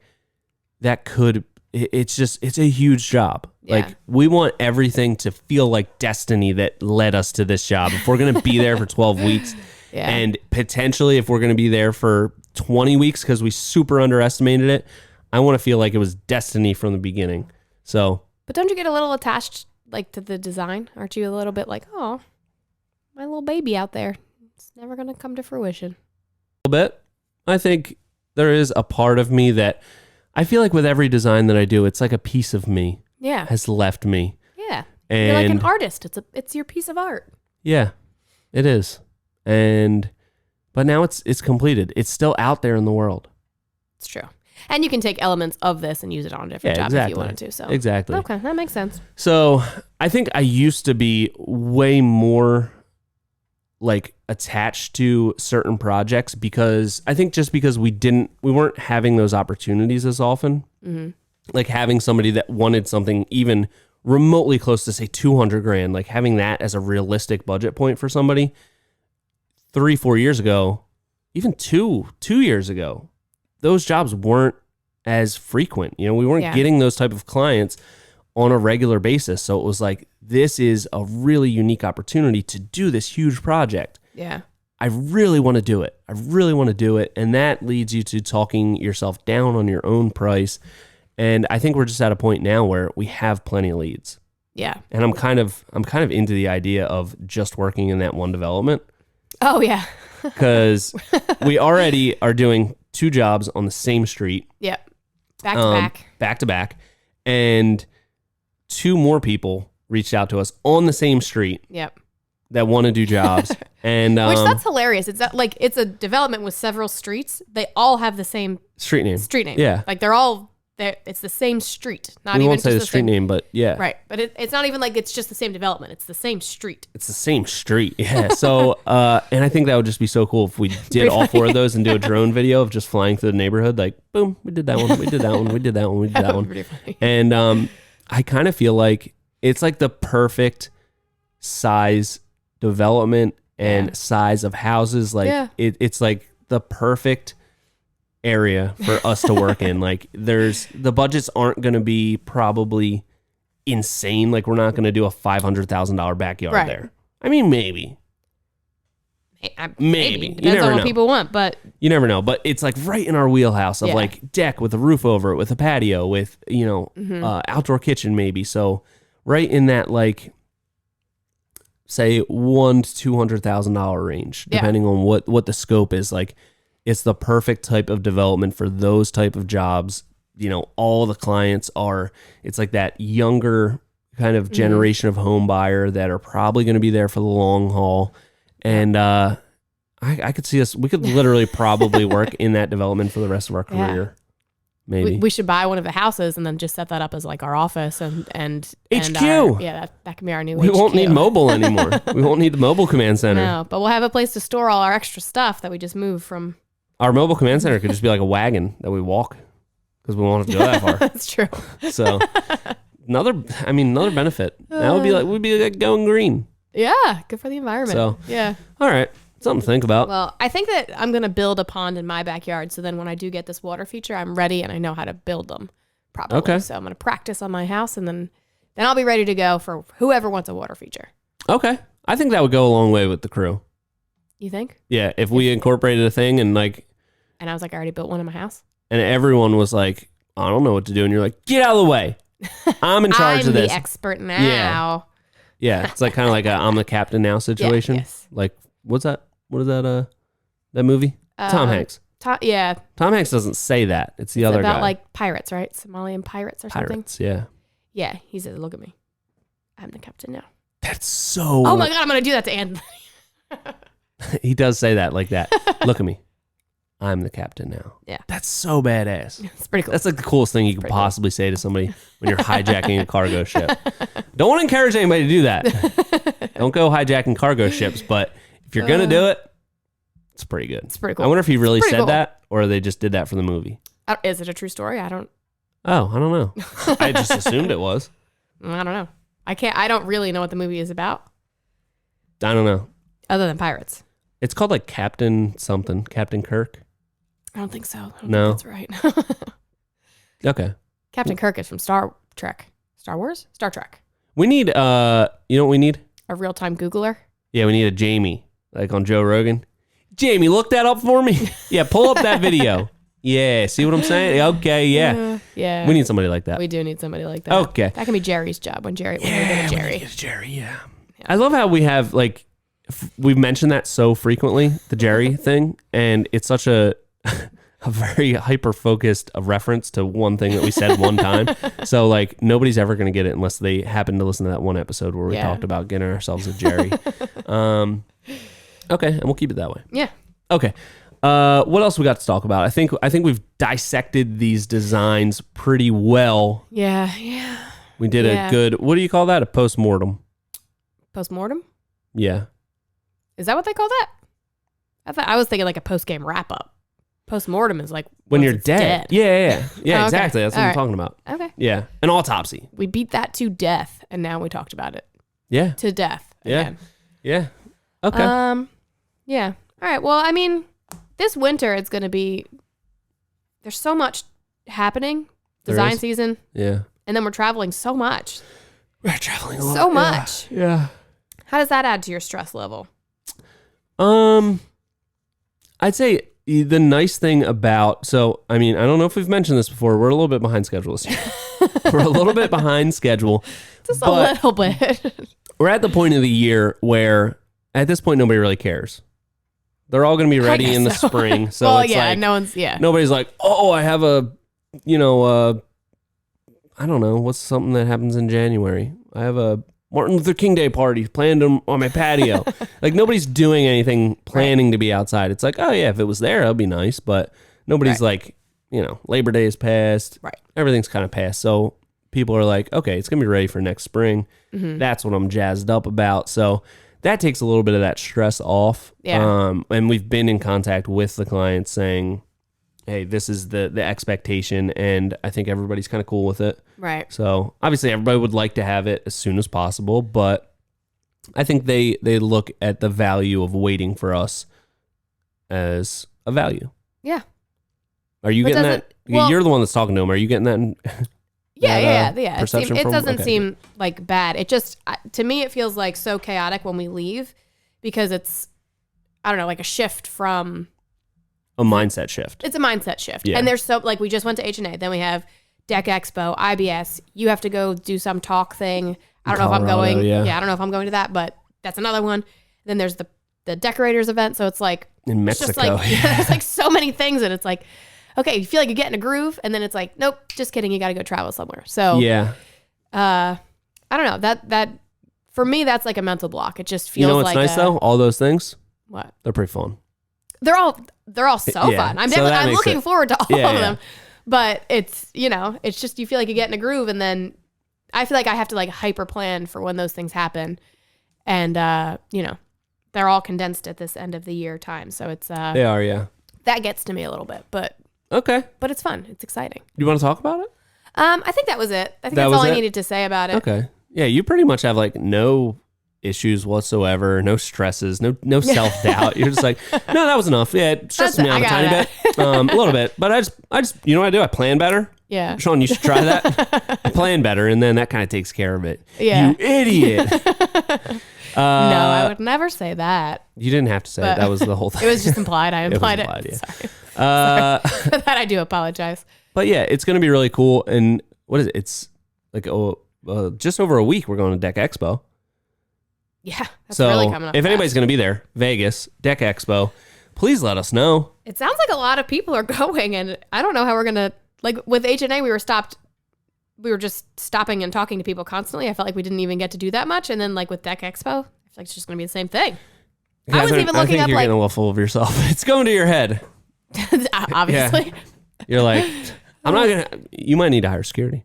Speaker 1: it's a huge job. Yeah. Like we want everything to feel like destiny that led us to this job. If we're going to be there for 12 weeks and potentially if we're going to be there for 20 weeks because we super underestimated it, I want to feel like it was destiny from the beginning. So,
Speaker 2: but don't you get a little attached like to the design? Aren't you a little bit like, oh, my little baby out there, it's never going to come to fruition?
Speaker 1: A little bit. I think there is a part of me that I feel like with every design that I do, it's like a piece of me has left me.
Speaker 2: Yeah.
Speaker 1: And
Speaker 2: you're like an artist. It's your piece of art.
Speaker 1: Yeah, it is. But now it's completed. It's still out there in the world.
Speaker 2: It's true. And you can take elements of this and use it on a different job if you wanted to. So
Speaker 1: exactly.
Speaker 2: Okay, that makes sense.
Speaker 1: So I think I used to be way more like attached to certain projects because I think just because we weren't having those opportunities as often. Mm-hmm. Like having somebody that wanted something even remotely close to say 200 grand, like having that as a realistic budget point for somebody 3-4 years ago, even two years ago, those jobs weren't as frequent. You know, we weren't getting those type of clients on a regular basis. So it was like, this is a really unique opportunity to do this huge project.
Speaker 2: Yeah.
Speaker 1: I really want to do it. And that leads you to talking yourself down on your own price. And I think we're just at a point now where we have plenty of leads.
Speaker 2: Yeah.
Speaker 1: And I'm kind of into the idea of just working in that one development.
Speaker 2: Oh yeah.
Speaker 1: Because we already are doing 2 jobs on the same street.
Speaker 2: Yep. Back to back. And 2 more people reached out to us on the same street. Yep.
Speaker 1: That want to do jobs. And
Speaker 2: which that's hilarious. It's like it's a development with several streets. They all have the same
Speaker 1: street name.
Speaker 2: Yeah. Like it's the same street.
Speaker 1: We won't say the street name, but yeah.
Speaker 2: Right. But it's not even like it's just the same development. It's the same street.
Speaker 1: It's the same street. Yeah. So, and I think that would just be so cool if we did all 4 of those and do a drone video of just flying through the neighborhood. Like, boom, we did that one. We did that one. We did that one. We did that one.
Speaker 2: Pretty funny.
Speaker 1: And I kind of feel like it's like the perfect size development and size of houses. Like it's like the perfect area for us to work in. Like the budgets aren't going to be probably insane. Like we're not going to do a $500,000 backyard there. I mean, maybe.
Speaker 2: Depends on what people want, but
Speaker 1: you never know. But it's like right in our wheelhouse of like deck with a roof over it, with a patio, with outdoor kitchen maybe. So right in that like say $100,000 to $200,000 range, depending on what the scope is. Like it's the perfect type of development for those type of jobs. You know, all the clients it's like that younger kind of generation of home buyer that are probably going to be there for the long haul. And I could see we could literally probably work in that development for the rest of our career. Maybe.
Speaker 2: We should buy one of the houses and then just set that up as like our office and
Speaker 1: HQ.
Speaker 2: That can be our new HQ.
Speaker 1: We won't need mobile anymore. We won't need the mobile command center.
Speaker 2: No, but we'll have a place to store all our extra stuff that we just move from.
Speaker 1: Our mobile command center could just be like a wagon that we walk because we won't have to go that far.
Speaker 2: That's true.
Speaker 1: So another benefit. That would be like, we'd be like going green.
Speaker 2: Yeah. Good for the environment.
Speaker 1: So,
Speaker 2: yeah.
Speaker 1: All right. Something to think about.
Speaker 2: Well, I think that I'm going to build a pond in my backyard. So then when I do get this water feature, I'm ready and I know how to build them properly.
Speaker 1: Okay.
Speaker 2: So I'm going to practice on my house and then I'll be ready to go for whoever wants a water feature.
Speaker 1: Okay. I think that would go a long way with the crew.
Speaker 2: You think?
Speaker 1: Yeah. If we incorporated a thing and like.
Speaker 2: And I was like, I already built one in my house.
Speaker 1: And everyone was like, I don't know what to do. And you're like, get out of the way. I'm in charge of this.
Speaker 2: I'm the expert now.
Speaker 1: Yeah. It's like kind of like a I'm the captain now situation.
Speaker 2: Yeah, yes.
Speaker 1: Like, what's that? What is that? That movie? Tom Hanks.
Speaker 2: Tom
Speaker 1: Hanks doesn't say that. It's the other guy.
Speaker 2: About like pirates, right? Somalian pirates or something.
Speaker 1: Pirates, yeah.
Speaker 2: Yeah, he says, "Look at me, I'm the captain now."
Speaker 1: That's so.
Speaker 2: Oh my god, I'm gonna do that to Anthony.
Speaker 1: He does say that like that. Look at me, I'm the captain now.
Speaker 2: Yeah,
Speaker 1: that's so badass.
Speaker 2: It's pretty cool.
Speaker 1: That's like the coolest thing you could possibly say to somebody when you're hijacking a cargo ship. Don't want to encourage anybody to do that. Don't go hijacking cargo ships, but if you're gonna do it, it's pretty good.
Speaker 2: It's pretty cool.
Speaker 1: I wonder if he really said that, or they just did that for the movie.
Speaker 2: Is it a true story? I don't
Speaker 1: know. I just assumed it was.
Speaker 2: I don't know. I don't really know what the movie is about.
Speaker 1: I don't know.
Speaker 2: Other than pirates.
Speaker 1: It's called like Captain something. Captain Kirk.
Speaker 2: I don't think so. I don't
Speaker 1: No.
Speaker 2: think that's right.
Speaker 1: Okay.
Speaker 2: Captain Kirk is from Star Trek. Star Wars? Star Trek.
Speaker 1: We need, you know what we need?
Speaker 2: A real-time Googler?
Speaker 1: Yeah, we need a Jamie, like on Joe Rogan. Jamie, look that up for me. Yeah, pull up that video. Yeah, see what I'm saying? Okay, yeah.
Speaker 2: Yeah.
Speaker 1: We need somebody like that.
Speaker 2: We do need somebody like that.
Speaker 1: Okay.
Speaker 2: That can be Jerry's job when we get a Jerry.
Speaker 1: Jerry, yeah. I love how we have, like, we've mentioned that so frequently, the Jerry thing, and it's such a very hyper-focused reference to one thing that we said one time. So, like, nobody's ever going to get it unless they happen to listen to that one episode where we talked about getting ourselves a Jerry. Okay, and we'll keep it that way.
Speaker 2: Yeah.
Speaker 1: Okay. What else we got to talk about? I think we've dissected these designs pretty well.
Speaker 2: Yeah.
Speaker 1: We did a good, what do you call that? A postmortem.
Speaker 2: Postmortem?
Speaker 1: Yeah.
Speaker 2: Is that what they call that? I was thinking like a post-game wrap-up. Postmortem is like
Speaker 1: when
Speaker 2: once
Speaker 1: you're
Speaker 2: it's
Speaker 1: dead. Yeah,
Speaker 2: Oh, okay.
Speaker 1: exactly. That's what I'm
Speaker 2: right.
Speaker 1: talking about.
Speaker 2: Okay.
Speaker 1: Yeah. An autopsy.
Speaker 2: We beat that to death, and now we talked about it.
Speaker 1: Yeah.
Speaker 2: To death.
Speaker 1: Yeah.
Speaker 2: Again.
Speaker 1: Yeah. Okay.
Speaker 2: Yeah. All right. Well, I mean, this winter it's going to be. There's so much happening. Design season.
Speaker 1: Yeah.
Speaker 2: And then we're traveling so much.
Speaker 1: We're traveling a lot.
Speaker 2: So much.
Speaker 1: Yeah.
Speaker 2: How does that add to your stress level?
Speaker 1: I'd say the nice thing about, so, I mean, I don't know if we've mentioned this before. We're a little bit behind schedule this year. We're a little bit behind schedule.
Speaker 2: Just a little bit.
Speaker 1: We're at the point of the year where, at this point, nobody really cares. They're all going to be ready in the spring. So
Speaker 2: well,
Speaker 1: it's like, nobody's like, oh, I have I don't know, what's something that happens in January? I have a Martin Luther King Day party planned on my patio. Like, nobody's doing anything planning to be outside. It's like, oh yeah, if it was there, that'd be nice. But nobody's like, Labor Day is passed.
Speaker 2: Right.
Speaker 1: Everything's kind of passed. So people are like, okay, it's going to be ready for next spring. Mm-hmm. That's what I'm jazzed up about. So that takes a little bit of that stress off.
Speaker 2: Yeah.
Speaker 1: And we've been in contact with the clients saying, hey, this is the expectation, and I think everybody's kind of cool with it.
Speaker 2: Right.
Speaker 1: So obviously everybody would like to have it as soon as possible, but I think they look at the value of waiting for us as a value.
Speaker 2: Yeah.
Speaker 1: Are you getting that?
Speaker 2: Well,
Speaker 1: you're the one that's talking to them. Are you getting that?
Speaker 2: Yeah.
Speaker 1: Perception
Speaker 2: It
Speaker 1: from,
Speaker 2: doesn't
Speaker 1: okay.
Speaker 2: seem like bad. It just, to me, it feels like so chaotic when we leave because it's, I don't know, like a shift from...
Speaker 1: A mindset shift.
Speaker 2: It's a mindset shift.
Speaker 1: Yeah.
Speaker 2: And there's so, like, we just went to H&A. Then we have Deck Expo, IBS. You have to go do some talk thing. I don't know if I'm going.
Speaker 1: Yeah,
Speaker 2: I don't know if I'm going to that, but that's another one. Then there's the decorators event. So it's like...
Speaker 1: In Mexico.
Speaker 2: It's just like, there's like so many things. And it's like, okay, you feel like you get in a groove. And then it's like, nope, just kidding. You got to go travel somewhere. So...
Speaker 1: Yeah.
Speaker 2: I don't know. That for me, that's like a mental block. It just feels
Speaker 1: You know what's
Speaker 2: like
Speaker 1: nice though? All those things.
Speaker 2: What?
Speaker 1: They're pretty fun.
Speaker 2: They're all so
Speaker 1: Yeah.
Speaker 2: fun. I'm
Speaker 1: So that
Speaker 2: I'm
Speaker 1: makes
Speaker 2: looking
Speaker 1: it-
Speaker 2: forward to all
Speaker 1: Yeah,
Speaker 2: of
Speaker 1: yeah.
Speaker 2: them. But it's, it's just you feel like you get in a groove, and then I feel like I have to like hyper plan for when those things happen. And they're all condensed at this end of the year time. So it's
Speaker 1: They are, yeah.
Speaker 2: that gets to me a little bit, but
Speaker 1: Okay.
Speaker 2: it's fun. It's exciting.
Speaker 1: You want to talk about it?
Speaker 2: I think that was it. I think
Speaker 1: That
Speaker 2: that's
Speaker 1: was
Speaker 2: all I
Speaker 1: it?
Speaker 2: needed to say about it.
Speaker 1: Okay. Yeah, you pretty much have like no issues whatsoever, no stresses, no self-doubt. You're just like, no, that was enough. Yeah, it stresses me out a tiny bit, a little bit, but I just, you know what I do? I plan better.
Speaker 2: Yeah.
Speaker 1: Sean, you should try that. I plan better, and then that kind of takes care of it.
Speaker 2: Yeah.
Speaker 1: You idiot.
Speaker 2: No, I would never say that.
Speaker 1: You didn't have to say it. That was the whole thing.
Speaker 2: It was just implied. I implied it.
Speaker 1: yeah.
Speaker 2: Sorry.
Speaker 1: Uh,
Speaker 2: For that I do apologize.
Speaker 1: But yeah, it's going to be really cool. And what is it? It's like just over a week we're going to Deck Expo.
Speaker 2: Yeah, that's
Speaker 1: So
Speaker 2: really coming up.
Speaker 1: if
Speaker 2: fast.
Speaker 1: anybody's going to be there, Vegas, Deck Expo, please let us know.
Speaker 2: It sounds like a lot of people are going, and I don't know how we're gonna, like with H&A, we were just stopping and talking to people constantly. I felt like we didn't even get to do that much. And then like with Deck Expo, I feel like it's just gonna be the same thing. I was even
Speaker 1: I
Speaker 2: looking
Speaker 1: think
Speaker 2: up
Speaker 1: you're
Speaker 2: like,
Speaker 1: getting a little full of yourself. It's going to your head.
Speaker 2: obviously.
Speaker 1: You're like, I'm not going to, you might need to hire security.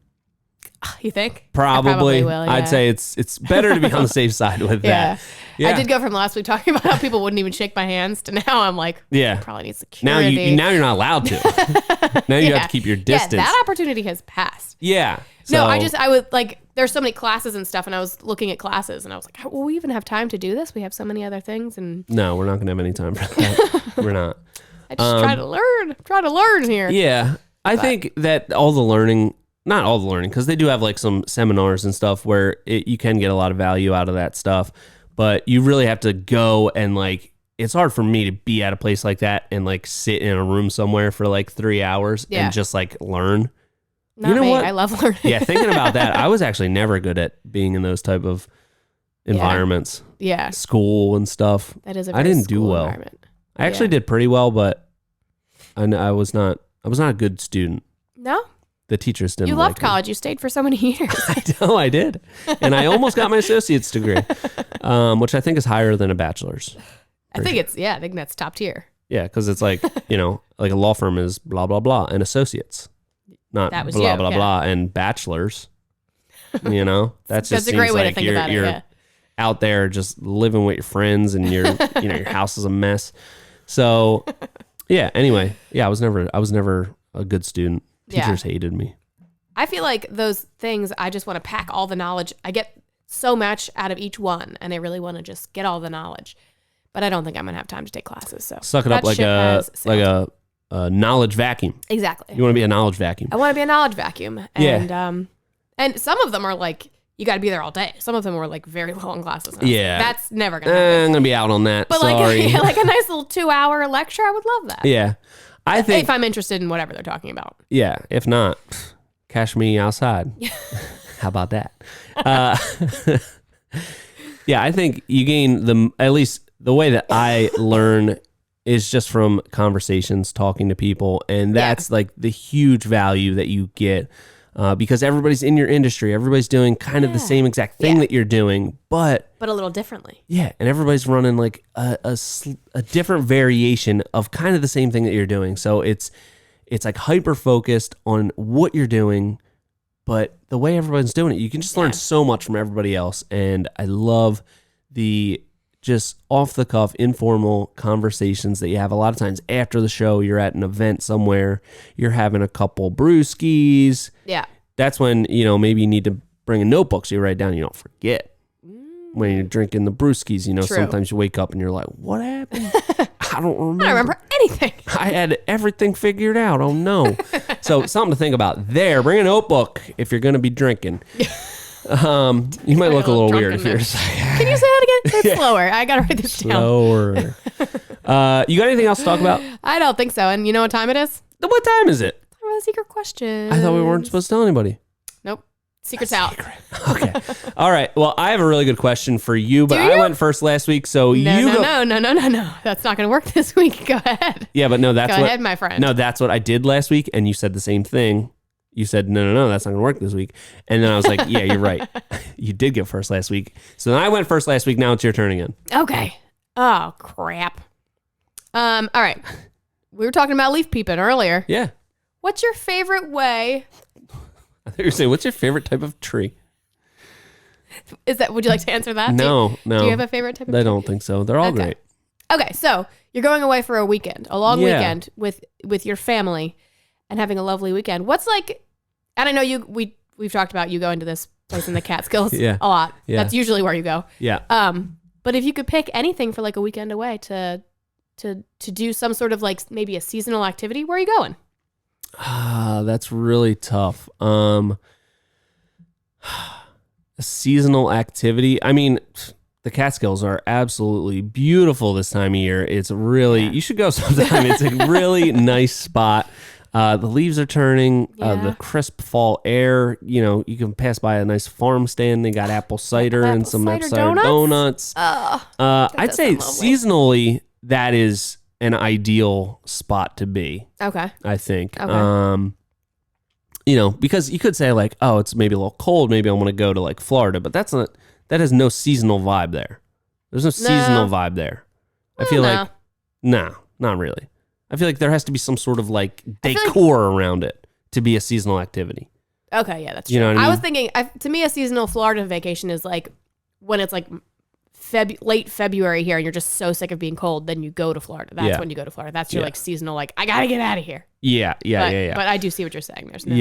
Speaker 2: You think?
Speaker 1: Probably.
Speaker 2: I will, yeah.
Speaker 1: I'd say it's better to be on the safe side with
Speaker 2: Yeah.
Speaker 1: that. Yeah.
Speaker 2: I did go from last week talking about how people wouldn't even shake my hands to now I'm like,
Speaker 1: Yeah.
Speaker 2: probably need
Speaker 1: Now
Speaker 2: security.
Speaker 1: now you're not allowed to. Now you have to keep your distance.
Speaker 2: Yeah, that opportunity has passed.
Speaker 1: Yeah.
Speaker 2: No,
Speaker 1: So-
Speaker 2: I would like, there's so many classes and stuff, and I was looking at classes, and I was like, will we even have time to do this? We have so many other things, and
Speaker 1: No, we're not going to have any time for that. We're not.
Speaker 2: I just try to learn here.
Speaker 1: Yeah. I think that all the learning, not all the learning, because they do have like some seminars and stuff where you can get a lot of value out of that stuff, but you really have to go and like, it's hard for me to be at a place like that and like sit in a room somewhere for like 3 hours
Speaker 2: Yeah.
Speaker 1: and just like learn.
Speaker 2: Not
Speaker 1: you know
Speaker 2: me.
Speaker 1: what?
Speaker 2: I love learning.
Speaker 1: Yeah, thinking about that, I was actually never good at being in those type of environments,
Speaker 2: Yeah,
Speaker 1: school and stuff.
Speaker 2: that is a
Speaker 1: I
Speaker 2: very
Speaker 1: didn't do
Speaker 2: school
Speaker 1: well.
Speaker 2: environment.
Speaker 1: I actually did pretty well, but I was not a good student.
Speaker 2: No,
Speaker 1: The teachers didn't
Speaker 2: you
Speaker 1: like
Speaker 2: loved
Speaker 1: me.
Speaker 2: college. You stayed for so many years.
Speaker 1: I know I did. And I almost got my associate's degree, which I think is higher than a bachelor's.
Speaker 2: I think that's top tier.
Speaker 1: Yeah, because it's like, like a law firm is blah, blah, blah, and associates, not
Speaker 2: That was
Speaker 1: blah,
Speaker 2: you,
Speaker 1: blah,
Speaker 2: yeah.
Speaker 1: blah, and bachelors. That's just
Speaker 2: a great
Speaker 1: seems
Speaker 2: way to
Speaker 1: like
Speaker 2: think
Speaker 1: you're,
Speaker 2: about it,
Speaker 1: you're
Speaker 2: yeah.
Speaker 1: out there just living with your friends and your house is a mess. So yeah, anyway, I was never a good student. Teachers hated me.
Speaker 2: I feel like those things, I just want to pack all the knowledge. I get so much out of each one, and I really want to just get all the knowledge. But I don't think I'm going to have time to take classes. So
Speaker 1: suck it up like a knowledge vacuum.
Speaker 2: Exactly.
Speaker 1: You want to be a knowledge vacuum.
Speaker 2: I want to be a knowledge vacuum. And and some of them are like, you got to be there all day. Some of them were like very long classes.
Speaker 1: Yeah.
Speaker 2: That's never going to happen.
Speaker 1: I'm going to be out on that.
Speaker 2: But
Speaker 1: sorry.
Speaker 2: like a nice little 2-hour lecture, I would love that.
Speaker 1: Yeah. I think
Speaker 2: if I'm interested in whatever they're talking about.
Speaker 1: Yeah. If not, cash me outside. How about that? Yeah, I think you gain at least the way that I learn is just from conversations, talking to people. And that's like the huge value that you get because everybody's in your industry. Everybody's doing kind of the same exact thing that you're doing, but
Speaker 2: a little differently.
Speaker 1: Yeah. And everybody's running like a different variation of kind of the same thing that you're doing. So it's like hyper focused on what you're doing, but the way everyone's doing it, you can just learn so much from everybody else. And I love the just off the cuff, informal conversations that you have a lot of times after the show. You're at an event somewhere, you're having a couple brewskis.
Speaker 2: Yeah.
Speaker 1: That's when, maybe you need to bring a notebook so you write down, you don't forget. When you're drinking the brewskis,
Speaker 2: True.
Speaker 1: Sometimes you wake up and you're like, what happened? I don't remember.
Speaker 2: I don't remember anything.
Speaker 1: I had everything figured out. Oh no. So something to think about there. Bring a notebook if you're going to be drinking. You might look a little weird if you're just like,
Speaker 2: can you say that again? Say it slower. I got to write this down.
Speaker 1: slower. You got anything else to talk about?
Speaker 2: I don't think so. And you know what time it is?
Speaker 1: What time is it?
Speaker 2: A secret question.
Speaker 1: I thought we weren't supposed to tell anybody.
Speaker 2: Nope. Secret's out.
Speaker 1: Okay. All right. Well, I have a really good question for you, but I went first last week, so
Speaker 2: No. That's not going to work this week. Go ahead.
Speaker 1: Yeah, but no, that's
Speaker 2: Go ahead, my friend.
Speaker 1: No, that's what I did last week, and you said the same thing. You said, no, that's not going to work this week. And then I was like, yeah, you're right. You did go first last week. So then I went first last week. Now it's your turn again.
Speaker 2: Okay. Oh, crap. All right. We were talking about leaf peeping earlier.
Speaker 1: Yeah.
Speaker 2: What's your favorite way?
Speaker 1: I thought you were saying, what's your favorite type of tree?
Speaker 2: Would you like to answer that?
Speaker 1: No.
Speaker 2: Do you have a favorite type of tree?
Speaker 1: I don't think so. They're all great.
Speaker 2: Okay, so you're going away for a weekend, a long weekend with your family and having a lovely weekend. What's like, and I know we've talked about you going to this place in the Catskills a lot. Yeah. That's usually where you go.
Speaker 1: Yeah.
Speaker 2: But if you could pick anything for like a weekend away to do some sort of like maybe a seasonal activity, where are you going?
Speaker 1: That's really tough. A seasonal activity. I mean, the Catskills are absolutely beautiful this time of year. It's really, you should go sometime. It's a really nice spot. The leaves are turning, the crisp fall air, you can pass by a nice farm stand. They got apple cider and some apple cider donuts. I'd say seasonally, that is an ideal spot to be. Okay. I think. Okay. Because you could say like, oh, it's maybe a little cold. Maybe I want to go to like Florida, but that has no seasonal vibe there. There's no seasonal vibe there. I feel like, no, not really. I feel like there has to be some sort of like decor around it to be a seasonal activity.
Speaker 2: Okay. Yeah, that's true.
Speaker 1: You know what I mean?
Speaker 2: I was thinking, to me, a seasonal Florida vacation is like when it's like late February here and you're just so sick of being cold, then you go to Florida. That's when you go to Florida. That's your like seasonal, like, I gotta get out of here. Yeah. But I do see what you're saying. There's no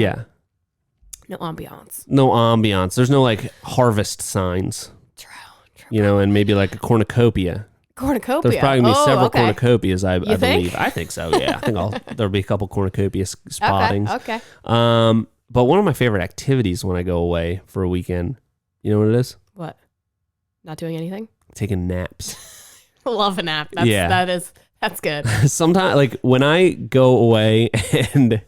Speaker 2: ambiance.
Speaker 1: No ambiance. There's no like harvest signs. True. And maybe like a cornucopia.
Speaker 2: Cornucopia.
Speaker 1: There's probably gonna be several cornucopias, I
Speaker 2: think?
Speaker 1: believe. I think so, yeah. I think there'll be a couple cornucopia spottings.
Speaker 2: Okay.
Speaker 1: But one of my favorite activities when I go away for a weekend, you know what it is?
Speaker 2: What? Not doing anything?
Speaker 1: Taking naps.
Speaker 2: Love a nap. That's good.
Speaker 1: Sometimes, like when I go away, and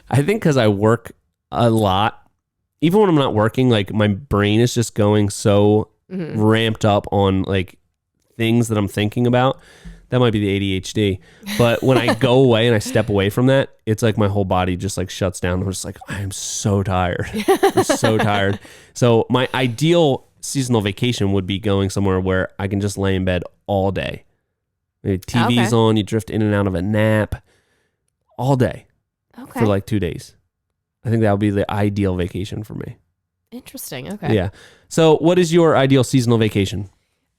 Speaker 1: I think because I work a lot, even when I'm not working, like my brain is just going so ramped up on like things that I'm thinking about. That might be the ADHD. But when I go away and I step away from that, it's like my whole body just like shuts down. I'm just like, I'm so tired. I'm so tired. So my ideal seasonal vacation would be going somewhere where I can just lay in bed all day. Maybe TV's on, you drift in and out of a nap all day for like 2 days. I think that would be the ideal vacation for me.
Speaker 2: Interesting. Okay.
Speaker 1: Yeah. So what is your ideal seasonal vacation?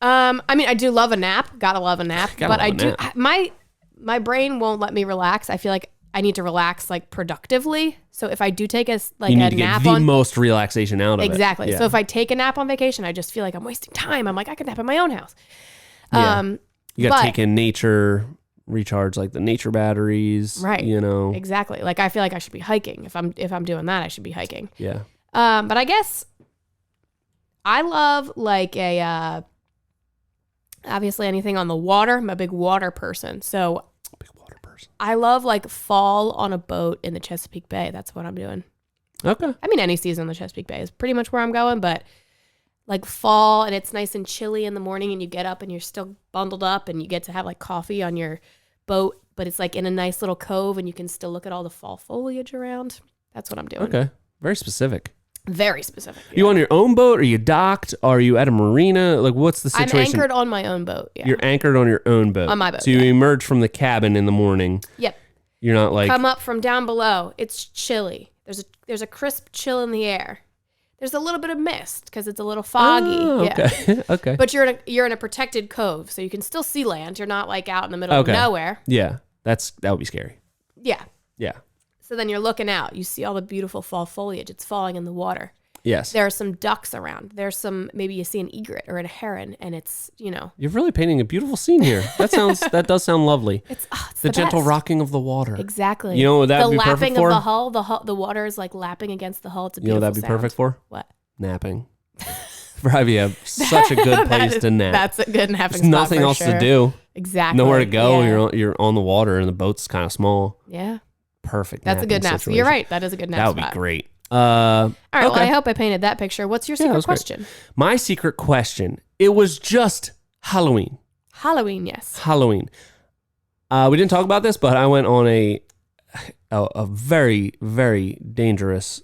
Speaker 2: I mean, I do love a nap. Gotta love a nap. But I do, my brain won't let me relax. I feel like I need to relax like productively. So if I do take a nap
Speaker 1: you need to get the most relaxation out of it.
Speaker 2: Exactly.
Speaker 1: Yeah.
Speaker 2: So if I take a nap on vacation, I just feel like I'm wasting time. I'm like, I could nap in my own house.
Speaker 1: Yeah. You got to take in nature, recharge like the nature batteries.
Speaker 2: Right.
Speaker 1: You know.
Speaker 2: Exactly. Like I feel like I should be hiking. If I'm doing that, I should be hiking.
Speaker 1: Yeah.
Speaker 2: But I guess I love like obviously anything on the water. I'm a big water person. So I love like fall on a boat in the Chesapeake Bay. That's what I'm doing.
Speaker 1: Okay.
Speaker 2: I mean, any season in the Chesapeake Bay is pretty much where I'm going, but like fall and it's nice and chilly in the morning and you get up and you're still bundled up and you get to have like coffee on your boat, but it's like in a nice little cove and you can still look at all the fall foliage around. That's what I'm doing.
Speaker 1: Okay. Very specific.
Speaker 2: Very specific. Yeah.
Speaker 1: You on your own boat? Are you docked? Are you at a marina? Like, what's the situation?
Speaker 2: I'm anchored on my own boat. Yeah.
Speaker 1: You're anchored on your own boat.
Speaker 2: On my boat.
Speaker 1: So you emerge from the cabin in the morning.
Speaker 2: Yep.
Speaker 1: You're not like
Speaker 2: come up from down below. It's chilly. There's a crisp chill in the air. There's a little bit of mist because it's a little foggy.
Speaker 1: Oh, okay.
Speaker 2: Yeah.
Speaker 1: Okay.
Speaker 2: But you're in a protected cove, so you can still see land. You're not like out in the middle of nowhere.
Speaker 1: Yeah. That would be scary.
Speaker 2: Yeah.
Speaker 1: Yeah.
Speaker 2: So then you're looking out. You see all the beautiful fall foliage. It's falling in the water.
Speaker 1: Yes.
Speaker 2: There are some ducks around. There's maybe you see an egret or a heron, and it's, You're
Speaker 1: really painting a beautiful scene here. That does sound lovely.
Speaker 2: It's
Speaker 1: the gentle
Speaker 2: best.
Speaker 1: rocking of the water.
Speaker 2: Exactly.
Speaker 1: You know what that'd be perfect for?
Speaker 2: The lapping of the hull. The water is like lapping against the hull. It's a beautiful
Speaker 1: that'd be
Speaker 2: sound.
Speaker 1: perfect for?
Speaker 2: What?
Speaker 1: Napping. Probably such a good place to nap.
Speaker 2: That's a good napping
Speaker 1: There's
Speaker 2: spot
Speaker 1: nothing
Speaker 2: for
Speaker 1: else
Speaker 2: sure.
Speaker 1: to do.
Speaker 2: Exactly.
Speaker 1: Nowhere to go.
Speaker 2: Yeah.
Speaker 1: You're on the water and the boat's kind of small.
Speaker 2: Yeah.
Speaker 1: Perfect.
Speaker 2: That's a good nap. So you're right. That is a good nap
Speaker 1: That would
Speaker 2: spot.
Speaker 1: be great.
Speaker 2: All right.
Speaker 1: Okay.
Speaker 2: Well, I hope I painted that picture. What's your secret question?
Speaker 1: Great. My secret question. It was just Halloween.
Speaker 2: Halloween, yes.
Speaker 1: Halloween. We didn't talk about this, but I went on a very, very dangerous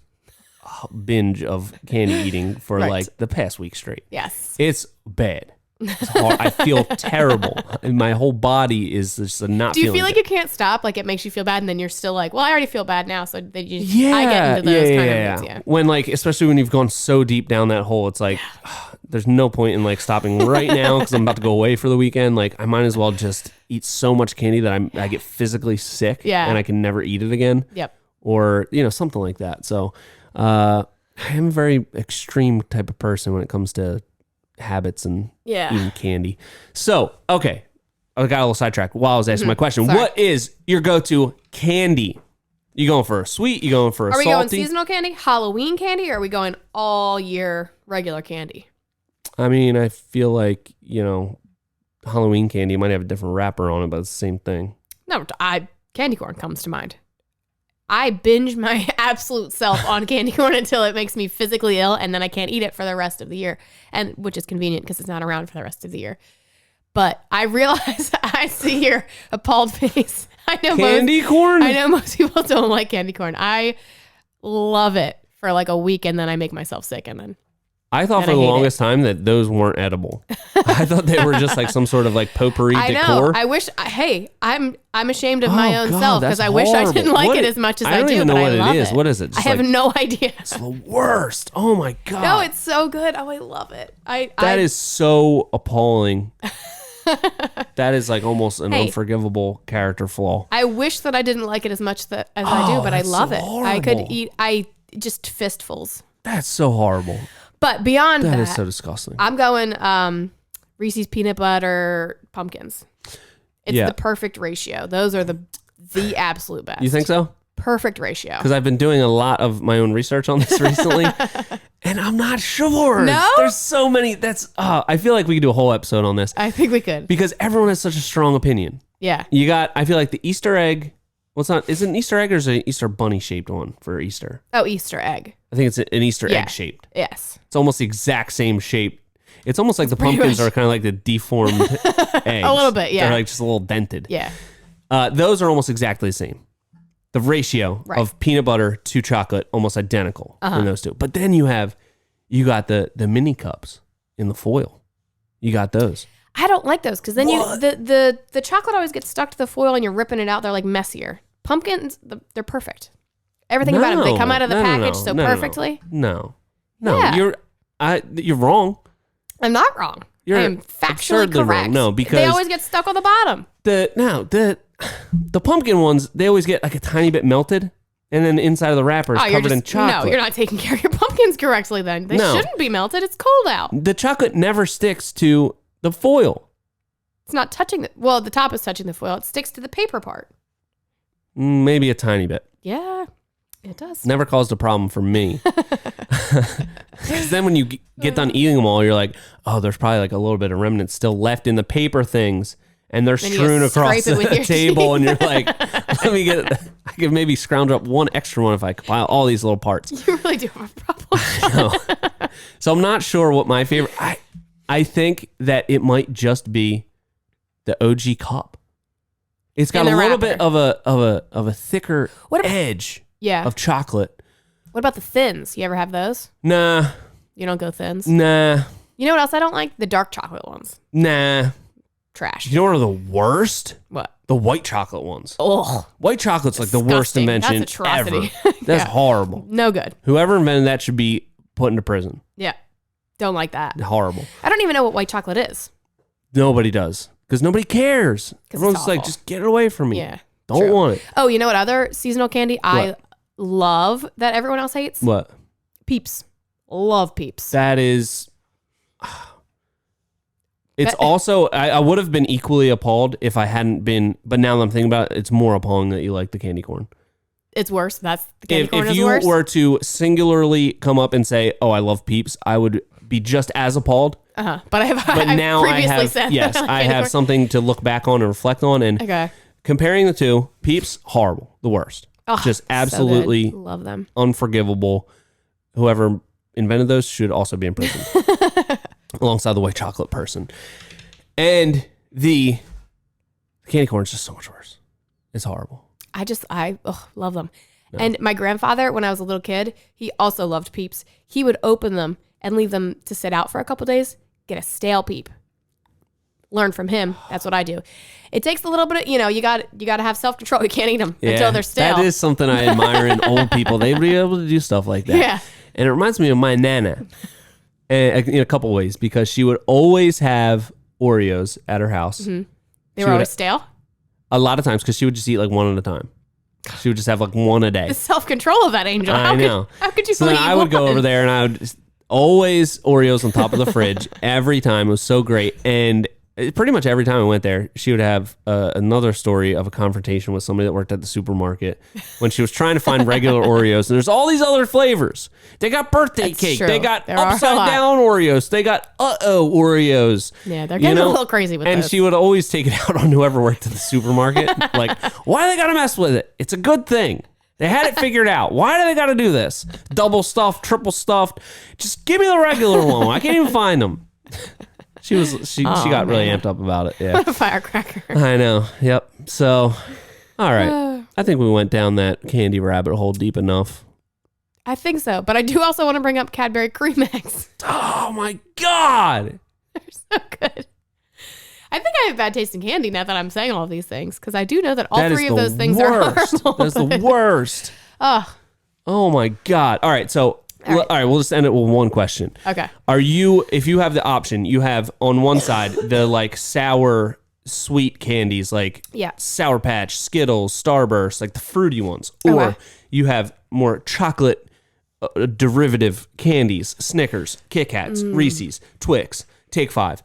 Speaker 1: binge of candy eating for like the past week straight.
Speaker 2: Yes.
Speaker 1: It's bad. It's hard. I feel terrible. And my whole body is just not feeling
Speaker 2: Do you feel like
Speaker 1: good.
Speaker 2: you can't stop? Like it makes you feel bad and then you're still like, well, I already feel bad now. So then I get into those kind of moods. Yeah.
Speaker 1: When like, especially when you've gone so deep down that hole, it's like, there's no point in like stopping right now because I'm about to go away for the weekend. Like I might as well just eat so much candy that I get physically sick and I can never eat it again.
Speaker 2: Yep.
Speaker 1: Or, something like that. So I am a very extreme type of person when it comes to habits and eating candy. So, okay. I got a little sidetracked while I was asking my question.
Speaker 2: Sorry.
Speaker 1: What is your go-to candy? You going for a sweet? You going for a salty?
Speaker 2: Are we going seasonal candy, Halloween candy, or are we going all year regular candy?
Speaker 1: I mean, I feel like, Halloween candy might have a different wrapper on it, but it's the same thing.
Speaker 2: No, candy corn comes to mind. I binge my absolute self on candy corn until it makes me physically ill, and then I can't eat it for the rest of the year, and which is convenient because it's not around for the rest of the year. But I realize I see your appalled face. I know
Speaker 1: candy corn?
Speaker 2: I know most people don't like candy corn. I love it for like a week, and then I make myself sick, and then
Speaker 1: I thought for the longest time that those weren't edible. I thought they were just like some sort of like potpourri decor.
Speaker 2: I know. I wish. Hey, I'm ashamed of my own self because I wish I didn't like it as much as I do.
Speaker 1: I don't even know what it is.
Speaker 2: It.
Speaker 1: What is it?
Speaker 2: I have no idea.
Speaker 1: It's the worst. Oh my god.
Speaker 2: No, it's so good. Oh, I love it.
Speaker 1: That is so appalling. That is like almost an unforgivable character flaw.
Speaker 2: I wish that I didn't like it as much as I do, but I love it.
Speaker 1: Horrible.
Speaker 2: I could eat. Just fistfuls.
Speaker 1: That's so horrible.
Speaker 2: But beyond that,
Speaker 1: that is so disgusting.
Speaker 2: I'm going Reese's peanut butter pumpkins. It's the perfect ratio. Those are the absolute best.
Speaker 1: You think so?
Speaker 2: Perfect ratio.
Speaker 1: Because I've been doing a lot of my own research on this recently, and I'm not sure.
Speaker 2: No?
Speaker 1: There's so many. I feel like we could do a whole episode on this.
Speaker 2: I think we could.
Speaker 1: Because everyone has such a strong opinion.
Speaker 2: Yeah.
Speaker 1: I feel like the Easter egg. Is it an Easter egg or is it an Easter bunny shaped one for Easter?
Speaker 2: Oh, Easter egg.
Speaker 1: I think it's an Easter egg shaped.
Speaker 2: Yes.
Speaker 1: It's almost the exact same shape. It's almost like the pumpkins are kind of like the deformed eggs.
Speaker 2: A little bit, yeah.
Speaker 1: They're like just a little dented.
Speaker 2: Yeah.
Speaker 1: Those are almost exactly the same. The ratio of peanut butter to chocolate, almost identical in those two. But then you got the mini cups in the foil. You got those.
Speaker 2: I don't like those because then the chocolate always gets stuck to the foil and you're ripping it out. They're like messier. Pumpkins, they're perfect. Everything about them, they come out of the package so perfectly.
Speaker 1: No,
Speaker 2: Yeah.
Speaker 1: you're wrong.
Speaker 2: I'm not wrong. I am factually correct.
Speaker 1: Wrong. No, because
Speaker 2: they always get stuck on the bottom.
Speaker 1: The pumpkin ones, they always get like a tiny bit melted, and then the inside of the wrapper is covered in chocolate.
Speaker 2: No, you're not taking care of your pumpkins correctly. Then they shouldn't be melted. It's cold out.
Speaker 1: The chocolate never sticks to the foil.
Speaker 2: It's not touching the top is touching the foil. It sticks to the paper part.
Speaker 1: Maybe a tiny bit.
Speaker 2: Yeah, it does.
Speaker 1: Never caused a problem for me. Because then when you get done eating them all, you're like, oh, there's probably like a little bit of remnants still left in the paper things. And they're strewn across the table. And you're like, let me get it. I could maybe scrounge up one extra one if I compile all these little parts.
Speaker 2: You really do have a problem.
Speaker 1: I know. So I'm not sure what my favorite. I think that it might just be the OG cup. It's got a little bit of a thicker edge of chocolate.
Speaker 2: What about the thins? You ever have those?
Speaker 1: Nah.
Speaker 2: You don't go thins?
Speaker 1: Nah.
Speaker 2: You know what else I don't like? The dark chocolate ones.
Speaker 1: Nah.
Speaker 2: Trash.
Speaker 1: You know what are the worst?
Speaker 2: What?
Speaker 1: The white chocolate ones.
Speaker 2: Oh.
Speaker 1: White chocolate's like the worst invention
Speaker 2: That's atrocity.
Speaker 1: ever. That's horrible.
Speaker 2: No good.
Speaker 1: Whoever invented that should be put into prison.
Speaker 2: Yeah. Don't like that.
Speaker 1: Horrible.
Speaker 2: I don't even know what white chocolate is.
Speaker 1: Nobody does. Because nobody cares. Everyone's like, just get it away from me.
Speaker 2: Yeah.
Speaker 1: Don't want it.
Speaker 2: Oh, you know what other seasonal candy I love that everyone else hates?
Speaker 1: What?
Speaker 2: Peeps. Love Peeps.
Speaker 1: That is... It's also... I would have been equally appalled if I hadn't been... But now that I'm thinking about it, it's more appalling that you like the candy corn.
Speaker 2: It's worse. That's the candy corn
Speaker 1: If
Speaker 2: is
Speaker 1: you
Speaker 2: worse.
Speaker 1: were to singularly come up and say, oh, I love Peeps, I would be just as appalled.
Speaker 2: But
Speaker 1: now I have
Speaker 2: said
Speaker 1: yes, I have something to look back on and reflect on, and comparing the two, Peeps horrible, the worst, just absolutely
Speaker 2: so love them,
Speaker 1: unforgivable. Whoever invented those should also be in prison, alongside the white chocolate person. And the candy corn is just so much worse. It's horrible.
Speaker 2: I love them. No. And my grandfather, when I was a little kid, he also loved Peeps. He would open them and leave them to sit out for a couple days. Get a stale Peep. Learn from him. That's what I do. It takes a little bit of, you got to have self-control. You can't eat them until they're stale.
Speaker 1: That is something I admire in old people. They'd be able to do stuff like that.
Speaker 2: Yeah.
Speaker 1: And it reminds me of my Nana in a couple ways, because she would always have Oreos at her house.
Speaker 2: Mm-hmm. They were always stale?
Speaker 1: A lot of times, because she would just eat like one at a time. She would just have like one a day.
Speaker 2: The self-control of that angel.
Speaker 1: I know.
Speaker 2: How could you
Speaker 1: so then I would go over there and I would always Oreos on top of the fridge every time. It was so great. And pretty much every time I went there, she would have another story of a confrontation with somebody that worked at the supermarket when she was trying to find regular Oreos. And there's all these other flavors. They got birthday cake.
Speaker 2: True.
Speaker 1: They got upside down Oreos. They got Oreos.
Speaker 2: Yeah, they're getting a little crazy with
Speaker 1: And
Speaker 2: those.
Speaker 1: she would always take it out on whoever worked at the supermarket. Like, why do they got to mess with it? It's a good thing. They had it figured out. Why do they got to do this? Double stuffed, triple stuffed. Just give me the regular one. I can't even find them. She got really amped up about it. Yeah.
Speaker 2: What a firecracker.
Speaker 1: I know. Yep. So, all right. I think we went down that candy rabbit hole deep enough.
Speaker 2: I think so. But I do also want to bring up Cadbury Cream Eggs.
Speaker 1: Oh my God.
Speaker 2: They're so good. I think I have bad taste in candy now that I'm saying all of these things, because I do know that all three of those things are horrible.
Speaker 1: That's the worst. Oh my God. All right. So, all right, we'll just end it with one question.
Speaker 2: Okay.
Speaker 1: If you have the option, you have on one side the like sour sweet candies like Sour Patch, Skittles, Starburst, like the fruity ones, or you have more chocolate derivative candies, Snickers, Kit Kats, Reese's, Twix, Take 5,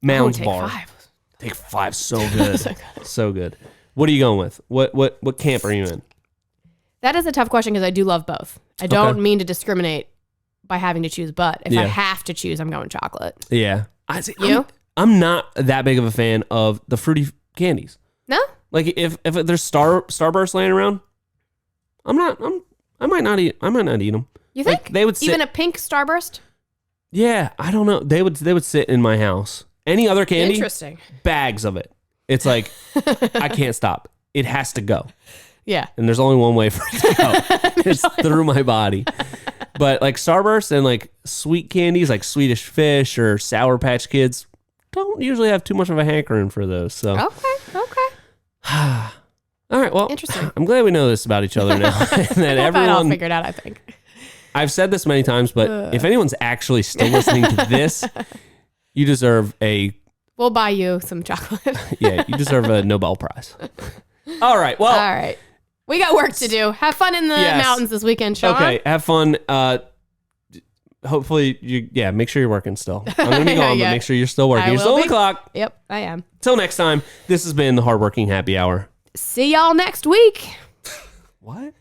Speaker 1: Mounds Bar. Take 5, so good. So good. What are you going with? What camp are you in?
Speaker 2: That is a tough question because I do love both. I don't mean to discriminate by having to choose, but if I have to choose, I'm going chocolate.
Speaker 1: Yeah. I'm not that big of a fan of the fruity candies.
Speaker 2: No?
Speaker 1: Like if there's Starburst laying around, I might not eat them.
Speaker 2: You think?
Speaker 1: Like, they would sit,
Speaker 2: even a pink Starburst?
Speaker 1: Yeah, I don't know. They would sit in my house. Any other candy?
Speaker 2: Interesting.
Speaker 1: Bags of it. It's like I can't stop. It has to go.
Speaker 2: Yeah.
Speaker 1: And there's only one way for it to go. It's through my body. But like Starburst and like sweet candies like Swedish Fish or Sour Patch Kids, don't usually have too much of a hankering for those. So
Speaker 2: Okay.
Speaker 1: all right, well,
Speaker 2: Interesting.
Speaker 1: I'm glad we know this about each other now. And that
Speaker 2: I've got it all
Speaker 1: everyone,
Speaker 2: figured out, I think.
Speaker 1: I've said this many times, but if anyone's actually still listening to this, you deserve
Speaker 2: We'll buy you some chocolate.
Speaker 1: you deserve a Nobel Prize. All right, well.
Speaker 2: All right. We got work to do. Have fun in the mountains this weekend, Sean.
Speaker 1: Okay, have fun. Hopefully, make sure you're working still. I'm going to be gone, but make sure you're still working. You're still on the clock.
Speaker 2: Yep, I am.
Speaker 1: Till next time, this has been the Hardworking Happy Hour.
Speaker 2: See y'all next week.
Speaker 1: What?